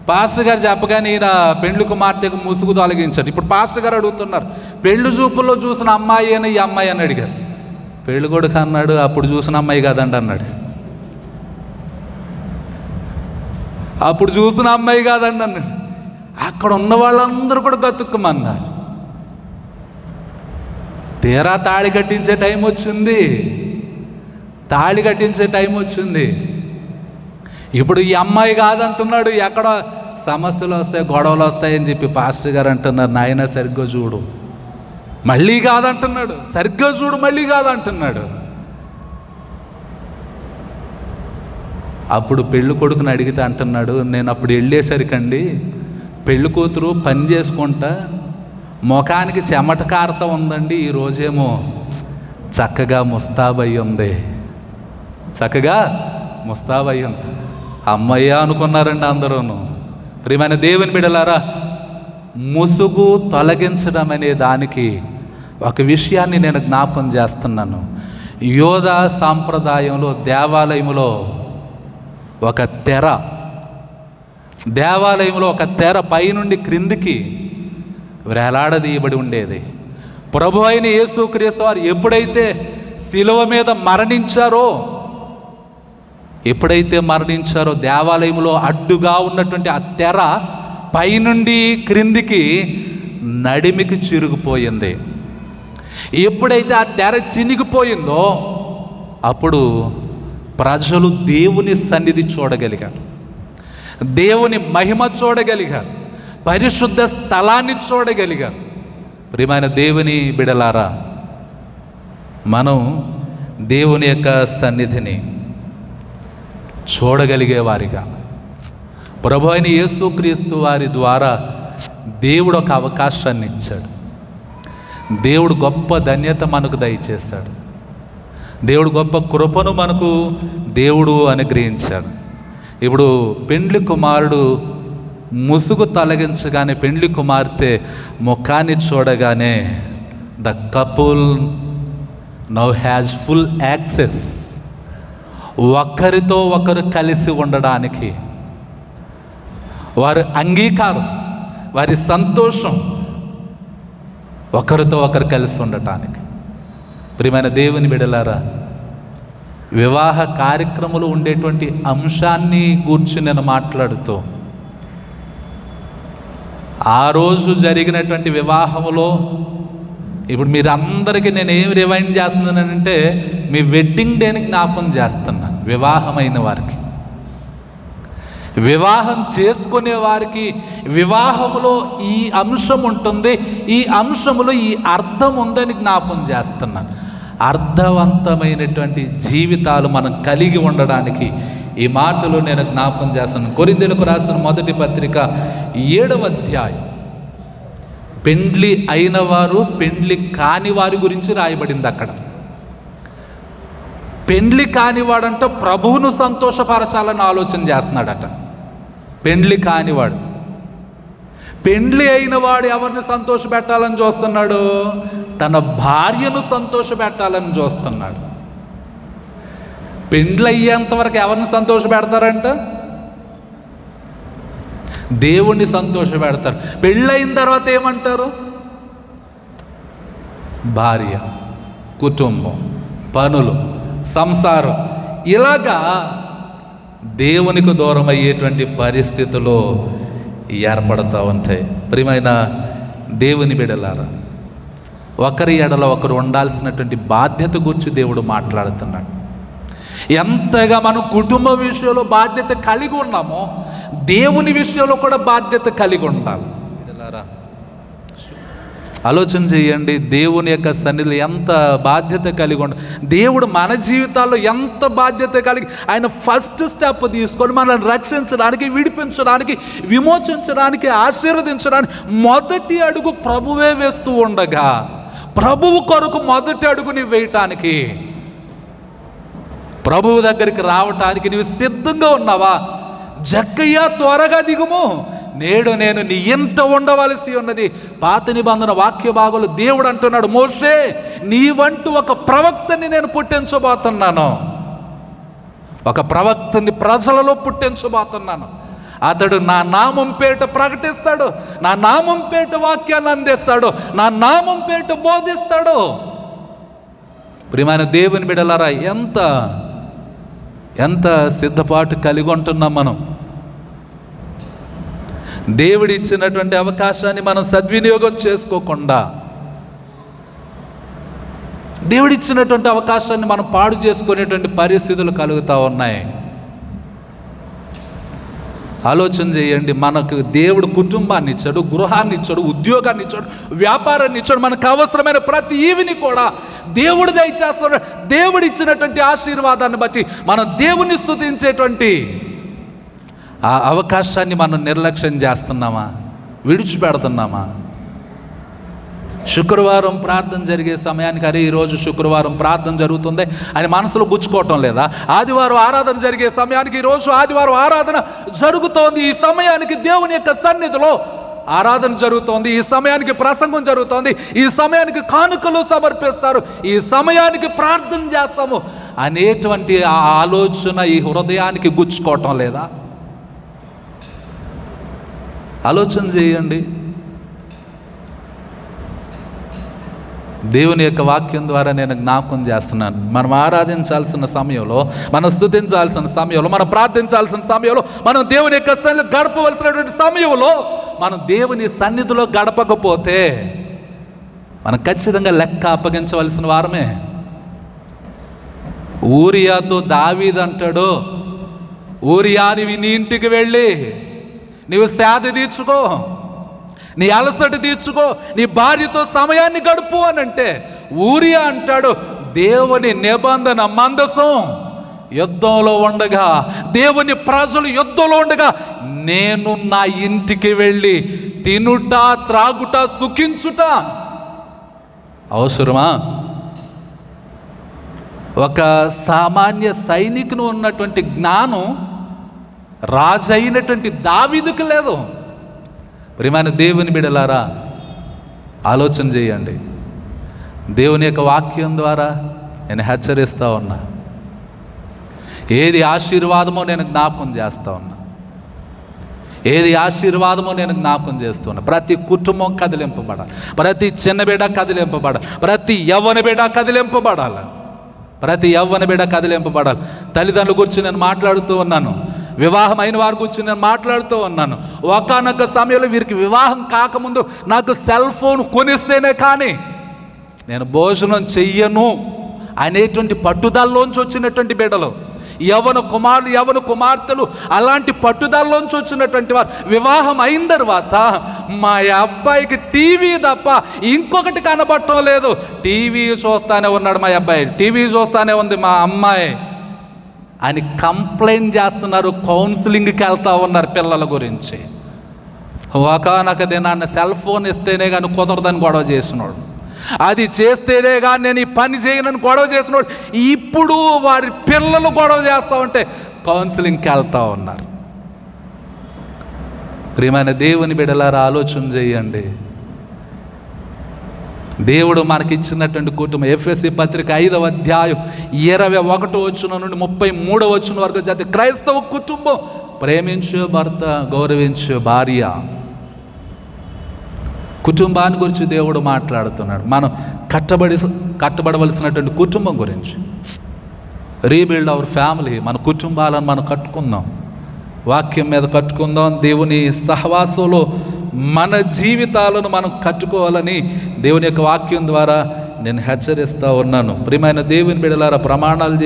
పాస్టర్ గారు చెప్పగానే ఈయన పెండ్లి కుమార్తెకు ముసుగు తొలగించాడు. ఇప్పుడు పాస్టర్ గారు అడుగుతున్నారు, పెళ్లి చూపుల్లో చూసిన అమ్మాయి అని ఈ అమ్మాయి అని అడిగారు. పెళ్లి కొడుకు అన్నాడు, అప్పుడు చూసిన అమ్మాయి కాదండి అన్నాడు. అప్పుడు చూసిన అమ్మాయి కాదండి అన్నాడు. అక్కడ ఉన్న వాళ్ళందరూ కూడా గతుక్కుమన్నారు. తీరా తాళి కట్టించే టైం వచ్చింది. తాళి కట్టించే టైం వచ్చింది. ఇప్పుడు ఈ అమ్మాయి కాదంటున్నాడు. ఎక్కడ సమస్యలు వస్తాయి, గొడవలు వస్తాయని చెప్పి పాస్టర్ గారు అంటున్నారు, నాయన సరిగ్గా చూడు, మళ్ళీ కాదంటున్నాడు, సరిగ్గా చూడు, మళ్ళీ కాదంటున్నాడు. అప్పుడు పెళ్ళి కొడుకుని అడిగితే అంటున్నాడు, నేను అప్పుడు వెళ్ళేసరికండి పెళ్ళి కూతురు పని చేసుకుంటా ముఖానికి చెమట కారుతా ఉందండి, ఈరోజేమో చక్కగా ముస్తాబయ్యి ఉంది, చక్కగా ముస్తాబయ్యి ఉంది. అమ్మయ్య అనుకున్నారండి అందరూను. ప్రియమైన దేవుని బిడ్డలారా, ముసుగు తొలగించడం అనే దానికి ఒక విషయాన్ని నేను జ్ఞాపకం చేస్తున్నాను. యోధా సాంప్రదాయంలో దేవాలయంలో ఒక తెర, దేవాలయంలో ఒక తెర పైనుండి క్రిందికి వేలాడదీయబడి ఉండేది. ప్రభు అయిన యేసుక్రీస్తు వారు ఎప్పుడైతే శిలువ మీద మరణించారో, దేవాలయంలో అడ్డుగా ఉన్నటువంటి ఆ తెర పైనుండి క్రిందికి నడిమికి చిరిగిపోయింది. ఎప్పుడైతే ఆ తెర చినిగిపోయిందో అప్పుడు ప్రజలు దేవుని సన్నిధి చూడగలిగారు, దేవుని మహిమ చూడగలిగారు, పరిశుద్ధ స్థలాన్ని చూడగలిగారు. ప్రియమైన దేవుని బిడలారా, మనం దేవుని యొక్క సన్నిధిని చూడగలిగేవారిగా ప్రభు అయిన యేసుక్రీస్తు వారి ద్వారా దేవుడు ఒక అవకాశాన్ని ఇచ్చాడు. దేవుడు గొప్ప ధన్యత మనకు దయచేశాడు. దేవుడు గొప్ప కృపను మనకు దేవుడు అనుగ్రహించాడు. ఇప్పుడు పెండ్లి కుమారుడు ముసుగు తొలగించగానే పెండ్లి కుమార్తె ముఖాన్ని చూడగానే the couple now has full access. ఒకరితో ఒకరు కలిసి ఉండడానికి, వారి అంగీకారం, వారి సంతోషం, ఒకరితో ఒకరు కలిసి ఉండటానికి. ప్రియమైన దేవుని బిడ్డలారా, వివాహ కార్యక్రమాలు ఉండేటువంటి అంశాన్ని గూర్చి నేను మాట్లాడుతూ, ఆ రోజు జరిగినటువంటి వివాహములో ఇప్పుడు మీరందరికీ నేను ఏమి రివైండ్ చేస్తున్నానంటే మీ వెడ్డింగ్ డేని జ్ఞాపకం చేస్తున్నాను. వివాహమైన వారికి, వివాహం చేసుకునే వారికి వివాహములో ఈ అంశం ఉంటుంది, ఈ అంశములో ఈ అర్థం ఉందని జ్ఞాపకం చేస్తున్నాను. అర్థవంతమైనటువంటి జీవితాలు మనం కలిగి ఉండడానికి ఈ మాటలు నేను జ్ఞాపకం చేస్తున్నాను. కొరింథీయులకు రాసిన మొదటి పత్రిక 7వ అధ్యాయం, పెండ్లి అయిన వారు పెండ్లి కాని వారి గురించి రాయబడింది. అక్కడ పెండ్లి కానివాడంట ప్రభువును సంతోషపరచాలని ఆలోచన చేస్తున్నాడట. పెండ్లి కానివాడు. పెండ్లి అయిన వాడు ఎవరిని సంతోషపెట్టాలని చూస్తున్నాడు? తన భార్యను సంతోషపెట్టాలని చూస్తున్నాడు. పెండ్లి అయ్యేంతవరకు ఎవరిని సంతోషపెడతారంట? దేవుణ్ణి సంతోషపెడతారు. పెళ్ళైన తర్వాత ఏమంటారు? భార్య, కుటుంబం, పనులు, సంసారం, ఇలాగా దేవునికి దూరం అయ్యేటువంటి పరిస్థితులు ఏర్పడుతూ ఉంటాయి. ప్రియమైన దేవుని బిడ్డలారా, ఒకరి ఎడల ఒకరు ఉండాల్సినటువంటి బాధ్యత గురించి దేవుడు మాట్లాడుతున్నాడు. ఎంతగా మనం కుటుంబ విషయంలో బాధ్యత కలిగి ఉన్నామో దేవుని విషయంలో కూడా బాధ్యత కలిగి ఉండాలి. ఆలోచన చేయండి, దేవుని యొక్క సన్నిధిలో ఎంత బాధ్యత కలిగి ఉండాలి. దేవుడు మన జీవితాల్లో ఎంత బాధ్యత కలిగి ఆయన ఫస్ట్ స్టెప్ తీసుకొని మనల్ని రక్షించడానికి, విడిపించడానికి, విమోచించడానికి, ఆశీర్వదించడానికి మొదటి అడుగు ప్రభువే వేస్తూ ఉండగా, ప్రభువు కొరకు మొదటి అడుగుని వేయటానికి, ప్రభువు దగ్గరికి రావటానికి నీవు సిద్ధంగా ఉన్నావా? జక్కయ్య త్వరగా దిగుము, నేడు నేను నీ ఇంట ఉండవలసి ఉన్నది. పాత నిబంధన వాక్య భాగంలో దేవుడు అంటున్నాడు, మోషే నీవంటూ ఒక ప్రవక్తని నేను పుట్టించబోతున్నాను, ఒక ప్రవక్తని ప్రజలలో పుట్టించబోతున్నాను. అతడు నా నామం పేట ప్రకటిస్తాడు, నా నామం పేట వాక్యాన్ని అందిస్తాడు, నా నామం పేట బోధిస్తాడు. ప్రియమైన దేవుని బిడ్డలారా, ఎంత సిద్ధపాటు కలిగి ఉంటున్నాం మనం. దేవుడి ఇచ్చినటువంటి అవకాశాన్ని మనం సద్వినియోగం చేసుకోకుండా, దేవుడిచ్చినటువంటి అవకాశాన్ని మనం పాడు చేసుకునేటువంటి పరిస్థితులు కలుగుతూ ఉన్నాయి. ఆలోచన చేయండి. మనకు దేవుడు కుటుంబాన్ని ఇచ్చాడు, గృహాన్ని ఇచ్చాడు, ఉద్యోగాన్ని ఇచ్చాడు, వ్యాపారాన్ని ఇచ్చాడు. మనకు అవసరమైన ప్రతి ఈవిని కూడా దేవుడు దయచేస్తాడు. దేవుడు ఇచ్చినటువంటి ఆశీర్వాదాన్ని బట్టి మనం దేవుని స్తుతించేటువంటి ఆ అవకాశాన్ని మనం నిర్లక్ష్యం చేస్తున్నామా, విడిచిపెడుతున్నామా? శుక్రవారం ప్రార్థన జరిగే సమయానికి అరే ఈరోజు శుక్రవారం ప్రార్థన జరుగుతుంది అని మనసులో గుచ్చుకోవటం లేదా? ఆదివారం ఆరాధన జరిగే సమయానికి ఈరోజు ఆదివారం ఆరాధన జరుగుతోంది, ఈ సమయానికి దేవుని యొక్క సన్నిధిలో ఆరాధన జరుగుతోంది, ఈ సమయానికి ప్రసంగం జరుగుతోంది, ఈ సమయానికి కానుకలు సమర్పిస్తారు, ఈ సమయానికి ప్రార్థన చేస్తాము అనేటువంటి ఆ ఆలోచన ఈ హృదయానికి గుచ్చుకోవటం లేదా? ఆలోచన చేయండి. దేవుని యొక్క వాక్యం ద్వారా నేను జ్ఞాపకం చేస్తున్నాను, మనం ఆరాధించాల్సిన సమయంలో, మనం స్తుతించాల్సిన సమయంలో, మనం ప్రార్థించాల్సిన సమయంలో, మనం దేవుని యొక్క సన్నిధిలో గడపవలసినటువంటి సమయంలో మనం దేవుని సన్నిధిలో గడపకపోతే మనం ఖచ్చితంగా లెక్క అప్పగించవలసిన వారమే. ఊరియాతో దావీదు అంటాడు, ఊరియా నీ ఇంటికి వెళ్ళి నీవు సేద తీర్చుకో, నీ అలసట తీర్చుకో, నీ భార్యతో సమయాన్ని గడుపు అని అంటే, ఊరియా అంటాడు దేవుని నిబంధన మందసం యుద్ధంలో ఉండగా, దేవుని ప్రజలు యుద్ధంలో ఉండగా నేను నా ఇంటికి వెళ్ళి తినుట, త్రాగుట, సుఖించుట అవసరమా? ఒక సామాన్య సైనికుని ఉన్నటువంటి జ్ఞానం రాజు అయినటువంటి దావీదుకు లేదు. ప్రియమైన దేవుని బిడ్డలారా, ఆలోచన చేయండి. దేవుని యొక్క వాక్యం ద్వారా నేను హెచ్చరిస్తూ ఉన్నా, ఏది ఆశీర్వాదమో నేను జ్ఞాపకం చేస్తూ ఉన్నా, ఏది ఆశీర్వాదమో నేను జ్ఞాపకం చేస్తున్నా. ప్రతి కుటుంబం కదిలింపబడాలి, ప్రతి చిన్న బిడ్డ కదిలింపబడాలి, ప్రతి యవ్వన బిడ్డ కదిలింపబడాలి, ప్రతి యవ్వన బిడ్డ కదిలింపబడాలి. తల్లిదండ్రుల గురించి నేను మాట్లాడుతూ ఉన్నాను, వివాహమైన వారి గురించి నేను మాట్లాడుతూ ఉన్నాను. ఒకానొక సమయంలో వీరికి వివాహం కాకముందు నాకు సెల్ ఫోన్ కొనిస్తేనే కానీ నేను భోజనం చెయ్యను అనేటువంటి పట్టుదలలోంచి వచ్చినటువంటి బిడ్డలు, యవ్వన కుమారులు, యవ్వన కుమార్తెలు అలాంటి పట్టుదలలోంచి వచ్చినటువంటి వారు వివాహం అయిన తర్వాత మా అబ్బాయికి టీవీ తప్ప ఇంకొకటి కనబడటం లేదు, టీవీ చూస్తానే ఉన్నాడు మా అబ్బాయి, టీవీ చూస్తానే ఉంది మా అమ్మాయి అని కంప్లైంట్ చేస్తున్నారు. కౌన్సిలింగ్కి వెళ్తూ ఉన్నారు పిల్లల గురించి. ఒకనొక దినాన్ని సెల్ ఫోన్ ఇస్తేనే కానీ కుదరదని గొడవ చేసినాడు, అది చేస్తేనే కానీ నేను ఈ పని చేయనని గొడవ చేసినాడు. ఇప్పుడు వారి పిల్లలు గొడవ చేస్తూ ఉంటే కౌన్సిలింగ్కి వెళ్తూ ఉన్నారు. ప్రియమైన దేవుని బిడ్డలారా, ఆలోచన చేయండి. దేవుడు మనకిచ్చినటువంటి కుటుంబం, ఎఫెసీ పత్రిక 5వ అధ్యాయం 21 నుండి 33 వరకు చదివి, క్రైస్తవ కుటుంబం ప్రేమించు భర్త, గౌరవించు భార్య. కుటుంబాన్ని గురించి దేవుడు మాట్లాడుతున్నాడు. మనం కట్టబడవలసినటువంటి కుటుంబం గురించి. రీబిల్డ్ అవర్ ఫ్యామిలీ, మన కుటుంబాలను మనం కట్టుకుందాం, వాక్యం మీద కట్టుకుందాం, దేవుని సహవాసంలో మన జీవితాలను మనం కట్టుకోవాలని దేవుని యొక్క వాక్యం ద్వారా నేను హెచ్చరిస్తూ ఉన్నాను. ప్రియమైన దేవుని బిడ్డలారా, ప్రమాణాలు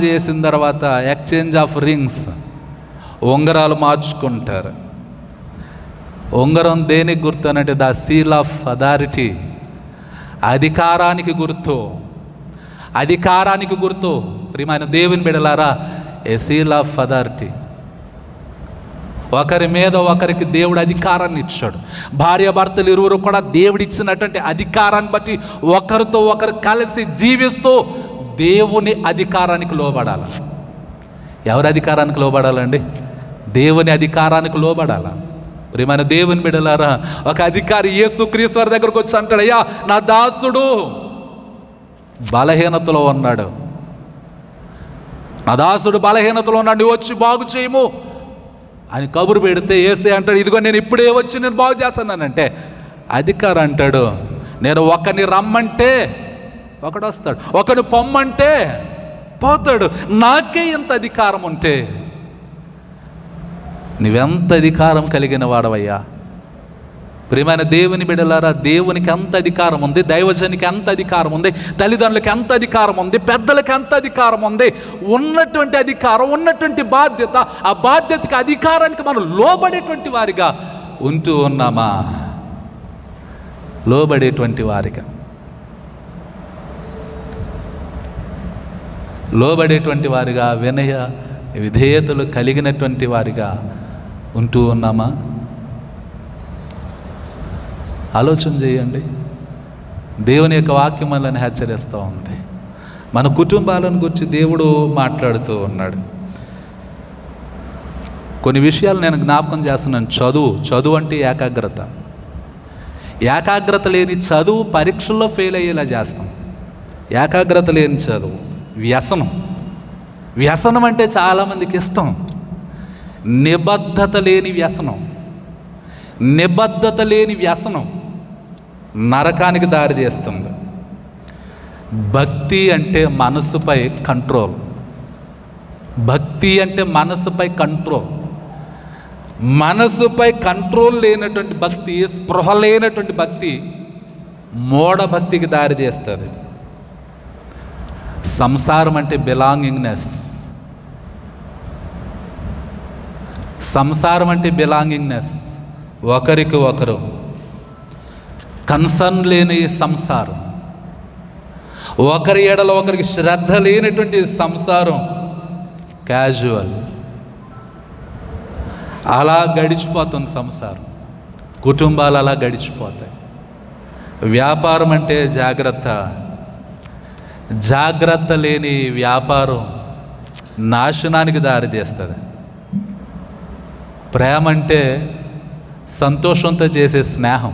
చేసిన తర్వాత ఎక్స్చేంజ్ ఆఫ్ రింగ్స్, ఉంగరాలు మార్చుకుంటారు. ఉంగరం దేనికి గుర్తు అంటే ద సీల్ ఆఫ్ అథారిటీ, అధికారానికి గుర్తు, అధికారానికి గుర్తు. ప్రియమైన దేవుని బిడ్డలారా, ఏ సీల్ ఆఫ్ అథారిటీ. ఒకరి మీద ఒకరికి దేవుడు అధికారాన్ని ఇచ్చాడు. భార్యాభర్తలు ఇరువురు కూడా దేవుడిచ్చినటువంటి అధికారాన్ని బట్టి ఒకరితో ఒకరు కలిసి జీవిస్తూ దేవుని అధికారానికి లోబడాలి. ఎవరి అధికారానికి లోబడాలండి? దేవుని అధికారానికి లోబడాల. ప్రియమైన దేవుని బిడ్డలారా, ఒక అధికారి యేసుక్రీస్తు వారి దగ్గరకు వచ్చి అంటాడు, అయ్యా నా దాసుడు బలహీనతలో ఉన్నాడు, నా దాసుడు బలహీనతలో ఉన్నాడు, నువ్వు వచ్చి బాగు చేయము అని కబురు పెడితే యేసే అంటాడు, ఇదిగో నేను ఇప్పుడే వచ్చి నేను బాగు చేస్తానంటే అధికారి అంటాడు, నేను ఒకరిని రమ్మంటే ఒకడు వస్తాడు, ఒకడు పొమ్మంటే పోతాడు, నాకే ఇంత అధికారం ఉంటే నువ్వెంత అధికారం కలిగిన వాడవయ్యా. ప్రియమైన దేవుని బిడ్డలారా, దేవునికి ఎంత అధికారం ఉంది, దైవజనికి ఎంత అధికారం ఉంది, తల్లిదండ్రులకి ఎంత అధికారం ఉంది, పెద్దలకి ఎంత అధికారం ఉంది. ఉన్నటువంటి అధికారం, ఉన్నటువంటి బాధ్యత, ఆ బాధ్యతకి అధికారానికి మనం లోబడేటువంటి వారిగా ఉంటూ ఉన్నామా? లోబడేటువంటి వారిగా, లోబడేటువంటి వారిగా, వినయ విధేయతలు కలిగినటువంటి వారిగా ఉంటూ ఉన్నామా? ఆలోచన చేయండి. దేవుని యొక్క వాక్యం మనల్ని హెచ్చరిస్తూ ఉంది. మన కుటుంబాలను గురించి దేవుడు మాట్లాడుతూ ఉన్నాడు. కొన్ని విషయాలు నేను జ్ఞాపకం చేస్తున్నాను. చదువు అంటే ఏకాగ్రత. ఏకాగ్రత లేని చదువు పరీక్షల్లో ఫెయిల్ అయ్యేలా చేస్తాం. ఏకాగ్రత లేని చదువు వ్యసనం అంటే చాలామందికి ఇష్టం. నిబద్ధత లేని వ్యసనం నరకానికి దారి తీస్తుంది. భక్తి అంటే మనసుపై కంట్రోల్. మనసుపై కంట్రోల్ లేనటువంటి భక్తి, స్పృహ లేనటువంటి భక్తి మూఢభక్తికి దారి తీస్తుంది. సంసారం అంటే బిలాంగింగ్నెస్, ఒకరికి ఒకరు కన్సర్న్ లేని సంసారం, ఒకరి ఎడల ఒకరికి శ్రద్ధ లేనటువంటి సంసారం క్యాజువల్. అలా గడిచిపోతుంది సంసారం, కుటుంబాలు అలా గడిచిపోతాయి. వ్యాపారం అంటే జాగ్రత్త లేని వ్యాపారం నాశనానికి దారితీస్తుంది. ప్రేమ అంటే సంతోషంతో చేసే స్నేహం,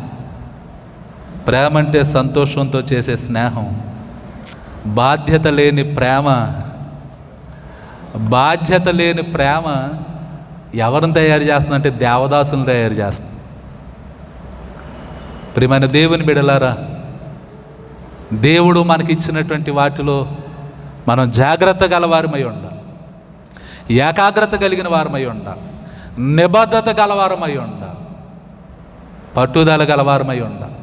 బాధ్యత లేని ప్రేమ ఎవరిని తయారు చేస్తుందంటే దేవదాసులను తయారు చేస్తుంది. ప్రియమైన దేవుని బిడ్డలారా, దేవుడు మనకిచ్చినటువంటి వాటిలో మనం జాగ్రత్త గలవారమై ఉండాలి, ఏకాగ్రత కలిగిన వారమై ఉండాలి, నిబద్ధత గలవారమై ఉండాలి, పట్టుదల గలవారమై ఉండాలి,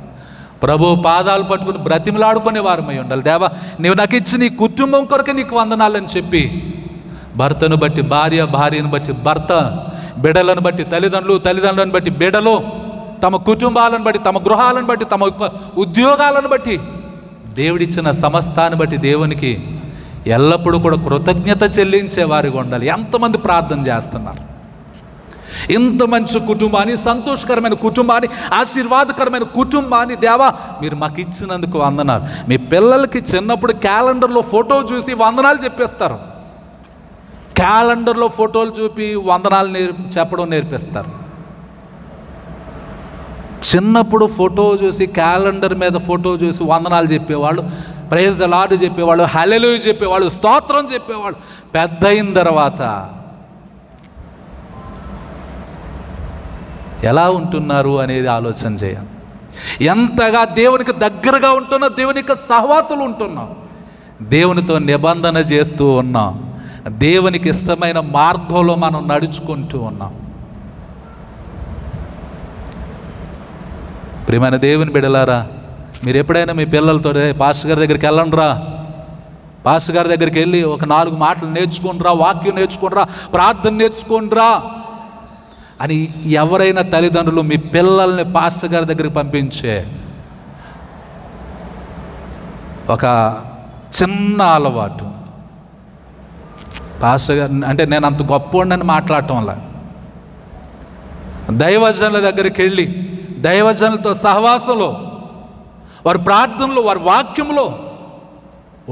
ప్రభు పాదాలు పట్టుకుని బ్రతిమలాడుకునే వారమై ఉండాలి. దేవా, నీవు నాకు ఇచ్చి నీ కుటుంబం కొరకే నీకు వందనాలని చెప్పి, భర్తను బట్టి భార్య, భార్యను బట్టి భర్త, బిడ్డలను బట్టి తల్లిదండ్రులను బట్టి బిడ్డలు, తమ కుటుంబాలను బట్టి, తమ గృహాలను బట్టి, తమ ఉద్యోగాలను బట్టి, దేవుడిచ్చిన సమస్తాన్ని బట్టి దేవునికి ఎల్లప్పుడూ కూడా కృతజ్ఞత చెల్లించే వారిగా ఉండాలి. ఎంతమంది ప్రార్థన చేస్తున్నారు? ఇంత మంచి కుటుంబాన్ని, సంతోషకరమైన కుటుంబాన్ని, ఆశీర్వాదకరమైన కుటుంబాన్ని దేవా మీరు మాకు ఇచ్చినందుకు వందనాలు. మీ పిల్లలకి చిన్నప్పుడు క్యాలెండర్లో ఫోటో చూసి వందనాలు చెప్పేస్తారు. క్యాలెండర్లో ఫోటోలు చూపి వందనాలు చెప్పడం నేర్పిస్తారు. చిన్నప్పుడు ఫోటో చూసి, క్యాలెండర్ మీద ఫోటో చూసి వందనాలు చెప్పేవాళ్ళు, ప్రైజ్ ద లార్డ్ చెప్పేవాళ్ళు, హల్లెలూయా చెప్పేవాళ్ళు, స్తోత్రం చెప్పేవాళ్ళు. పెద్ద అయిన తర్వాత ఎలా ఉంటున్నారు అనేది ఆలోచన చేయాలి. ఎంతగా దేవునికి దగ్గరగా ఉంటున్నా, దేవునికి సహవాసులు ఉంటున్నాం, దేవునితో నిబంధన చేస్తూ ఉన్నాం, దేవునికి ఇష్టమైన మార్గంలో మనం నడుచుకుంటూ ఉన్నాం. ప్రియమైన దేవుని బిడ్డలారా, మీరు ఎప్పుడైనా మీ పిల్లలతో పాస్టర్ గారి దగ్గరికి వెళ్ళండిరా, పాస్టర్ గారి దగ్గరికి వెళ్ళి ఒక 4 మాటలు నేర్చుకుంటురా, వాక్యం నేర్చుకుంటురా, ప్రార్థన నేర్చుకుంటురా అని ఎవరైనా తల్లిదండ్రులు మీ పిల్లల్ని పాస్టర్ గారి దగ్గరికి పంపించే ఒక చిన్న అలవాటు, పాస్టర్ గారు అంటే నేను అంత గొప్పవాడిని మాట్లాడటం వల్ల, దైవజనుల దగ్గరికి వెళ్ళి దైవజనులతో సహవాసంలో, వారి ప్రార్థనలో, వారి వాక్యంలో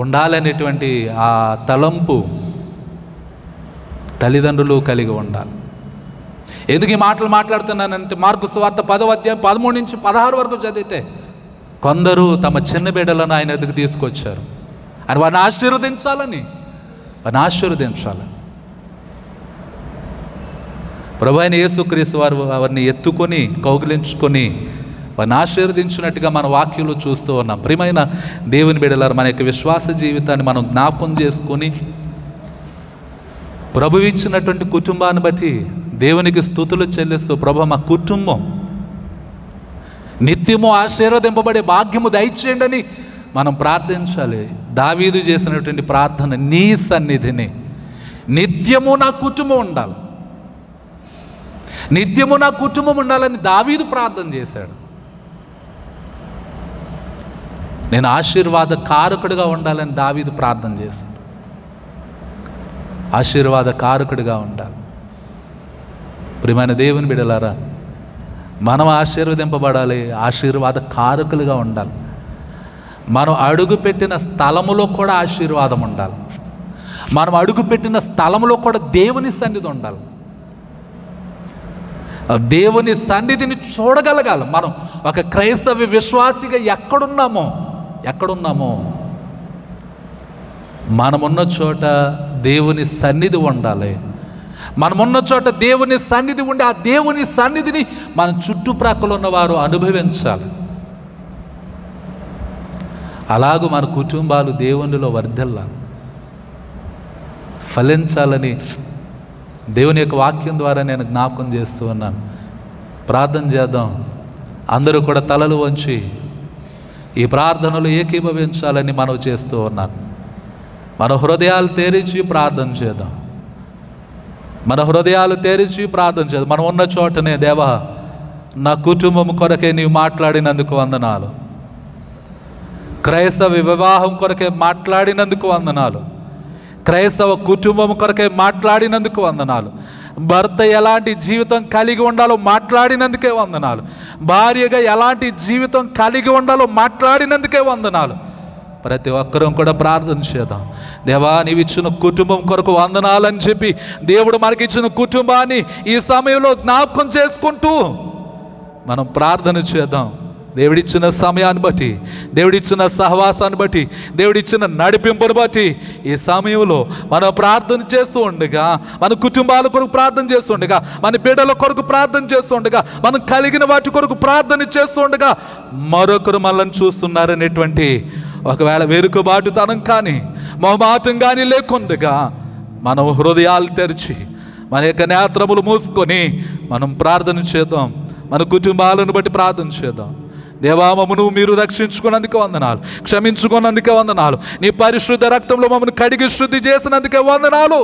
ఉండాలనేటువంటి ఆ తలంపు తల్లిదండ్రులు కలిగి ఉండాలి. ఎందుకు ఈ మాటలు మాట్లాడుతున్నానంటే మార్కు సువార్త 10వ అధ్యాయం 13 నుంచి 16 వరకు చదివితే కొందరు తమ చిన్న బిడ్డలను ఆయన ఎదుగు తీసుకొచ్చారు. ఆయన వారిని ఆశీర్వదించాలని ప్రభు అయిన యేసుక్రీస్తు వారు వారిని ఎత్తుకొని కౌగిలించుకొని వారిని ఆశీర్వదించినట్టుగా మన వాక్యంలో చూస్తూ ఉన్నాం. ప్రియమైన దేవుని బిడ్డలారా, మన యొక్క విశ్వాస జీవితాన్ని మనం జ్ఞాపకం చేసుకొని ప్రభు ఇచ్చినటువంటి కుటుంబాన్ని బట్టి దేవునికి స్తుతులు చెల్లిస్తూ, ప్రభు మా కుటుంబం నిత్యము ఆశీర్వదింపబడే భాగ్యము దయచేయండి అని మనం ప్రార్థించాలి. దావీదు చేసినటువంటి ప్రార్థన, నీ సన్నిధిని నిత్యము నా కుటుంబం ఉండాలి, నిత్యము నా కుటుంబం ఉండాలని దావీదు ప్రార్థన చేశాడు. నేను ఆశీర్వాద కారకుడిగా ఉండాలని దావీదు ప్రార్థన చేశాడు. ఆశీర్వాద కారకుడిగా ఉండాలి. ప్రియమైన దేవుని బిడ్డలారా, మనం ఆశీర్వదింపబడాలి, ఆశీర్వాద కారకులుగా ఉండాలి. మనం అడుగుపెట్టిన స్థలములో కూడా ఆశీర్వాదం ఉండాలి. మనం అడుగుపెట్టిన స్థలంలో కూడా దేవుని సన్నిధి ఉండాలి. దేవుని సన్నిధిని చూడగలగాలి. మనం ఒక క్రైస్తవ విశ్వాసిగా ఎక్కడున్నామో మనమున్న చోట దేవుని సన్నిధి ఉండాలి. మనమున్న చోట దేవుని సన్నిధి ఉండి ఆ దేవుని సన్నిధిని మన చుట్టుప్రక్కల ఉన్నవారు అనుభవించాలి. అలాగూ మన కుటుంబాలు దేవునిలో వర్ధిల్లాలి, ఫలించాలని దేవుని యొక్క వాక్యం ద్వారా నేను జ్ఞాపకం చేస్తూ ఉన్నాను. ప్రార్థన చేద్దాం. అందరూ కూడా తలలు వంచి ఈ ప్రార్థనలు ఏకీభవించాలని మనవి చేస్తూ ఉన్నాను. మన హృదయాలు తెరిచి ప్రార్థన చేద్దాం. మనం ఉన్న చోటనే, దేవా నా కుటుంబం కొరకే నీవు మాట్లాడినందుకు వందనాలు, క్రైస్తవ వివాహం కొరకే మాట్లాడినందుకు వందనాలు, క్రైస్తవ కుటుంబం కొరకే మాట్లాడినందుకు వందనాలు, భర్త ఎలాంటి జీవితం కలిగి ఉండాలో మాట్లాడినందుకే వందనాలు, భార్యగా ఎలాంటి జీవితం కలిగి ఉండాలో మాట్లాడినందుకే వందనాలు. ప్రతి ఒక్కరూ కూడా ప్రార్థన చేద్దాం. దేవా నీవు ఇచ్చిన కుటుంబం కొరకు వందనాలని చెప్పి దేవుడు మనకిచ్చిన కుటుంబాన్ని ఈ సమయంలో జ్ఞాపకం చేసుకుంటూ మనం ప్రార్థన చేద్దాం. దేవుడిచ్చిన సమయాన్ని బట్టి, దేవుడిచ్చిన సహవాసాన్ని బట్టి, దేవుడిచ్చిన నడిపింపును బట్టి ఈ సమయంలో మనం ప్రార్థన చేస్తూ ఉండగా, మన కుటుంబాల కొరకు ప్రార్థన చేస్తూ ఉండగా, మన బిడ్డల కొరకు ప్రార్థన చేస్తూ ఉండగా, మనం కలిగిన వాటి కొరకు ప్రార్థన చేస్తూ ఉండగా మరొకరు మనల్ని చూస్తున్నారనేటువంటి ఒకవేళ వెనుకబాటుతనం కానీ మొహమాటం కానీ లేకుండగా మనం హృదయాలు తెరిచి మన యొక్క నేత్రములు మూసుకొని మనం ప్రార్థన చేద్దాం. మన కుటుంబాలను బట్టి ప్రార్థన చేద్దాం. దేవా మమ్మను మీరు రక్షించుకున్నందుకే వందనాలు, క్షమించుకున్నందుకే వందనాలు, నీ పరిశుద్ధ రక్తంలో మమ్మల్ని కడిగి శుద్ధి చేసినందుకే వందనాలు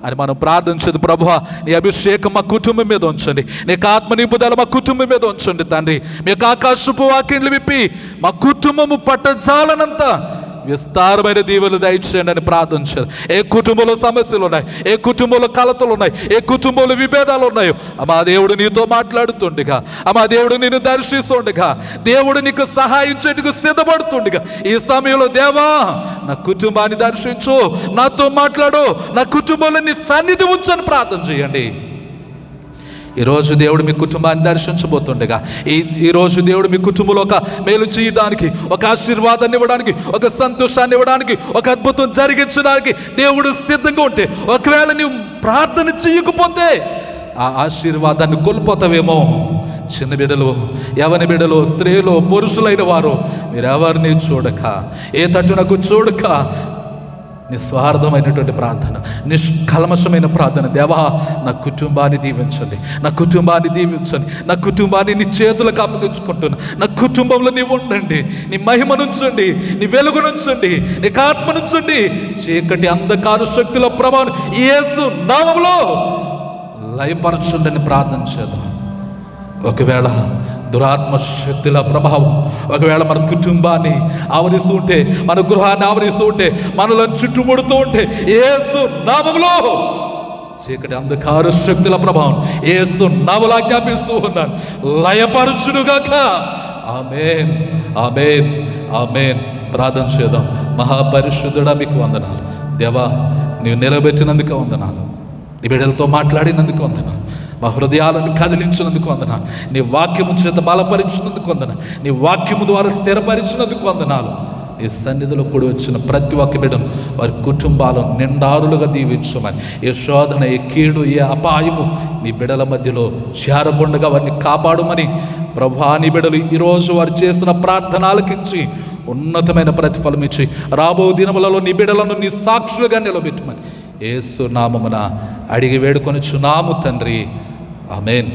అని మనం ప్రార్థించదు. ప్రభువా నీ అభిషేకం మా కుటుంబం మీద ఉంచండి, నీకు ఆత్మ నింపుదల మా కుటుంబం మీద ఉంచండి తండ్రి. మీకు ఆకాశపు వాకిండ్లు విప్పి మా కుటుంబము పట్టజాలనంత విస్తారమైన దీవెనలు దయచేయండి అని ప్రార్థించారు. ఏ కుటుంబంలో సమస్యలు ఉన్నాయి, ఏ కుటుంబంలో కలతలు ఉన్నాయి, ఏ కుటుంబంలో విభేదాలు ఉన్నాయో మా దేవుడు నీతో మాట్లాడుతుండగా, మా దేవుడు నిన్ను దర్శిస్తుండగా, దేవుడు నీకు సహాయం చేయడానికి సిద్ధపడుతుండగా ఈ సమయంలో దేవా నా కుటుంబాన్ని దర్శించు, నాతో మాట్లాడు, నా కుటుంబంలో నీ సన్నిధి ఉంచని ప్రార్థన చేయండి. ఈరోజు దేవుడు మీ కుటుంబాన్ని దర్శించబోతుండగా, ఈరోజు దేవుడు మీ కుటుంబంలో ఒక మేలు చేయడానికి, ఒక ఆశీర్వాదాన్ని ఇవ్వడానికి, ఒక సంతోషాన్ని ఇవ్వడానికి, ఒక అద్భుతం జరిగించడానికి దేవుడు సిద్ధంగా ఉంటే, ఒకవేళ నీవు ప్రార్థన చేయకపోతే ఆ ఆశీర్వాదాన్ని కోల్పోతావేమో. చిన్న బిడ్డలు, యవని బిడ్డలు, స్త్రీలు, పురుషులైన వారు మీరెవరిని చూడక, ఏ తట్టునకు చూడక నిస్వార్థమైనటువంటి ప్రార్థన, నిష్కల్మషమైన ప్రార్థన, దేవా నా కుటుంబాన్ని దీవించండి, నా కుటుంబాన్ని దీవించండి, నా కుటుంబాన్ని నీ చేతులకు అప్పగించుకుంటున్నా, నా కుటుంబంలో నీవు ఉండండి, నీ మహిమనుంచండి, నీ వెలుగునుంచండి, నీకు ఆత్మనుంచండి, చీకటి అంధకార శక్తుల ప్రభావం యేసు నామములో లయపరచుండని ప్రార్థన చేద్దాం. ఒకవేళ దురాత్మ శక్తుల ప్రభావం ఒకవేళ మన కుటుంబాన్ని ఆవరిస్తూ ఉంటే, మన గృహాన్ని ఆవరిస్తూ ఉంటే, మనలో చుట్టుముడుతూ ఉంటే యేసు నామములో చీకటి అంధకార శక్తుల ప్రభావం యేసు నామములో ఆజ్ఞాపిస్తూ ఉన్నాను, లయపరచునుగాక. ఆమేన్, ఆమేన్, ఆమేన్. ప్రార్థన చేద్దాం. మహాపరిశుద్ధుడా మీకు వందనాలు. దేవా నీవు నిలబెట్టినందుకు వందనాలు, నీ బిడ్డలతో మాట్లాడినందుకు వందనాలు. మా హృదయాలను కదిలించినందుకు వందనాలు. నీ వాక్యము చేత బలపరిచినందుకు వందనాలు. నీ వాక్యము ద్వారా స్థిరపరిచినందుకు వందనాలు. నీ సన్నిధిలో కూడి వచ్చిన ప్రతి ఒక్క బిడ్డను వారి కుటుంబాలను నిండారులుగా దీవించమని, ఏ శోధన, ఏ కీడు, ఏ అపాయము నీ బిడ్డల మధ్యలో చేరకుండా వారిని కాపాడుమని ప్రభువా, నీ బిడ్డలు ఈరోజు వారు చేసిన ప్రార్థనలకిచ్చి ఉన్నతమైన ప్రతిఫలం ఇచ్చి రాబో దినములలో నీ బిడ్డలను నీ సాక్షులుగా నిలబెట్టమని యేసు నామమున అడిగి వేడుకొనుచున్నాము తండ్రి. ఆమేన్.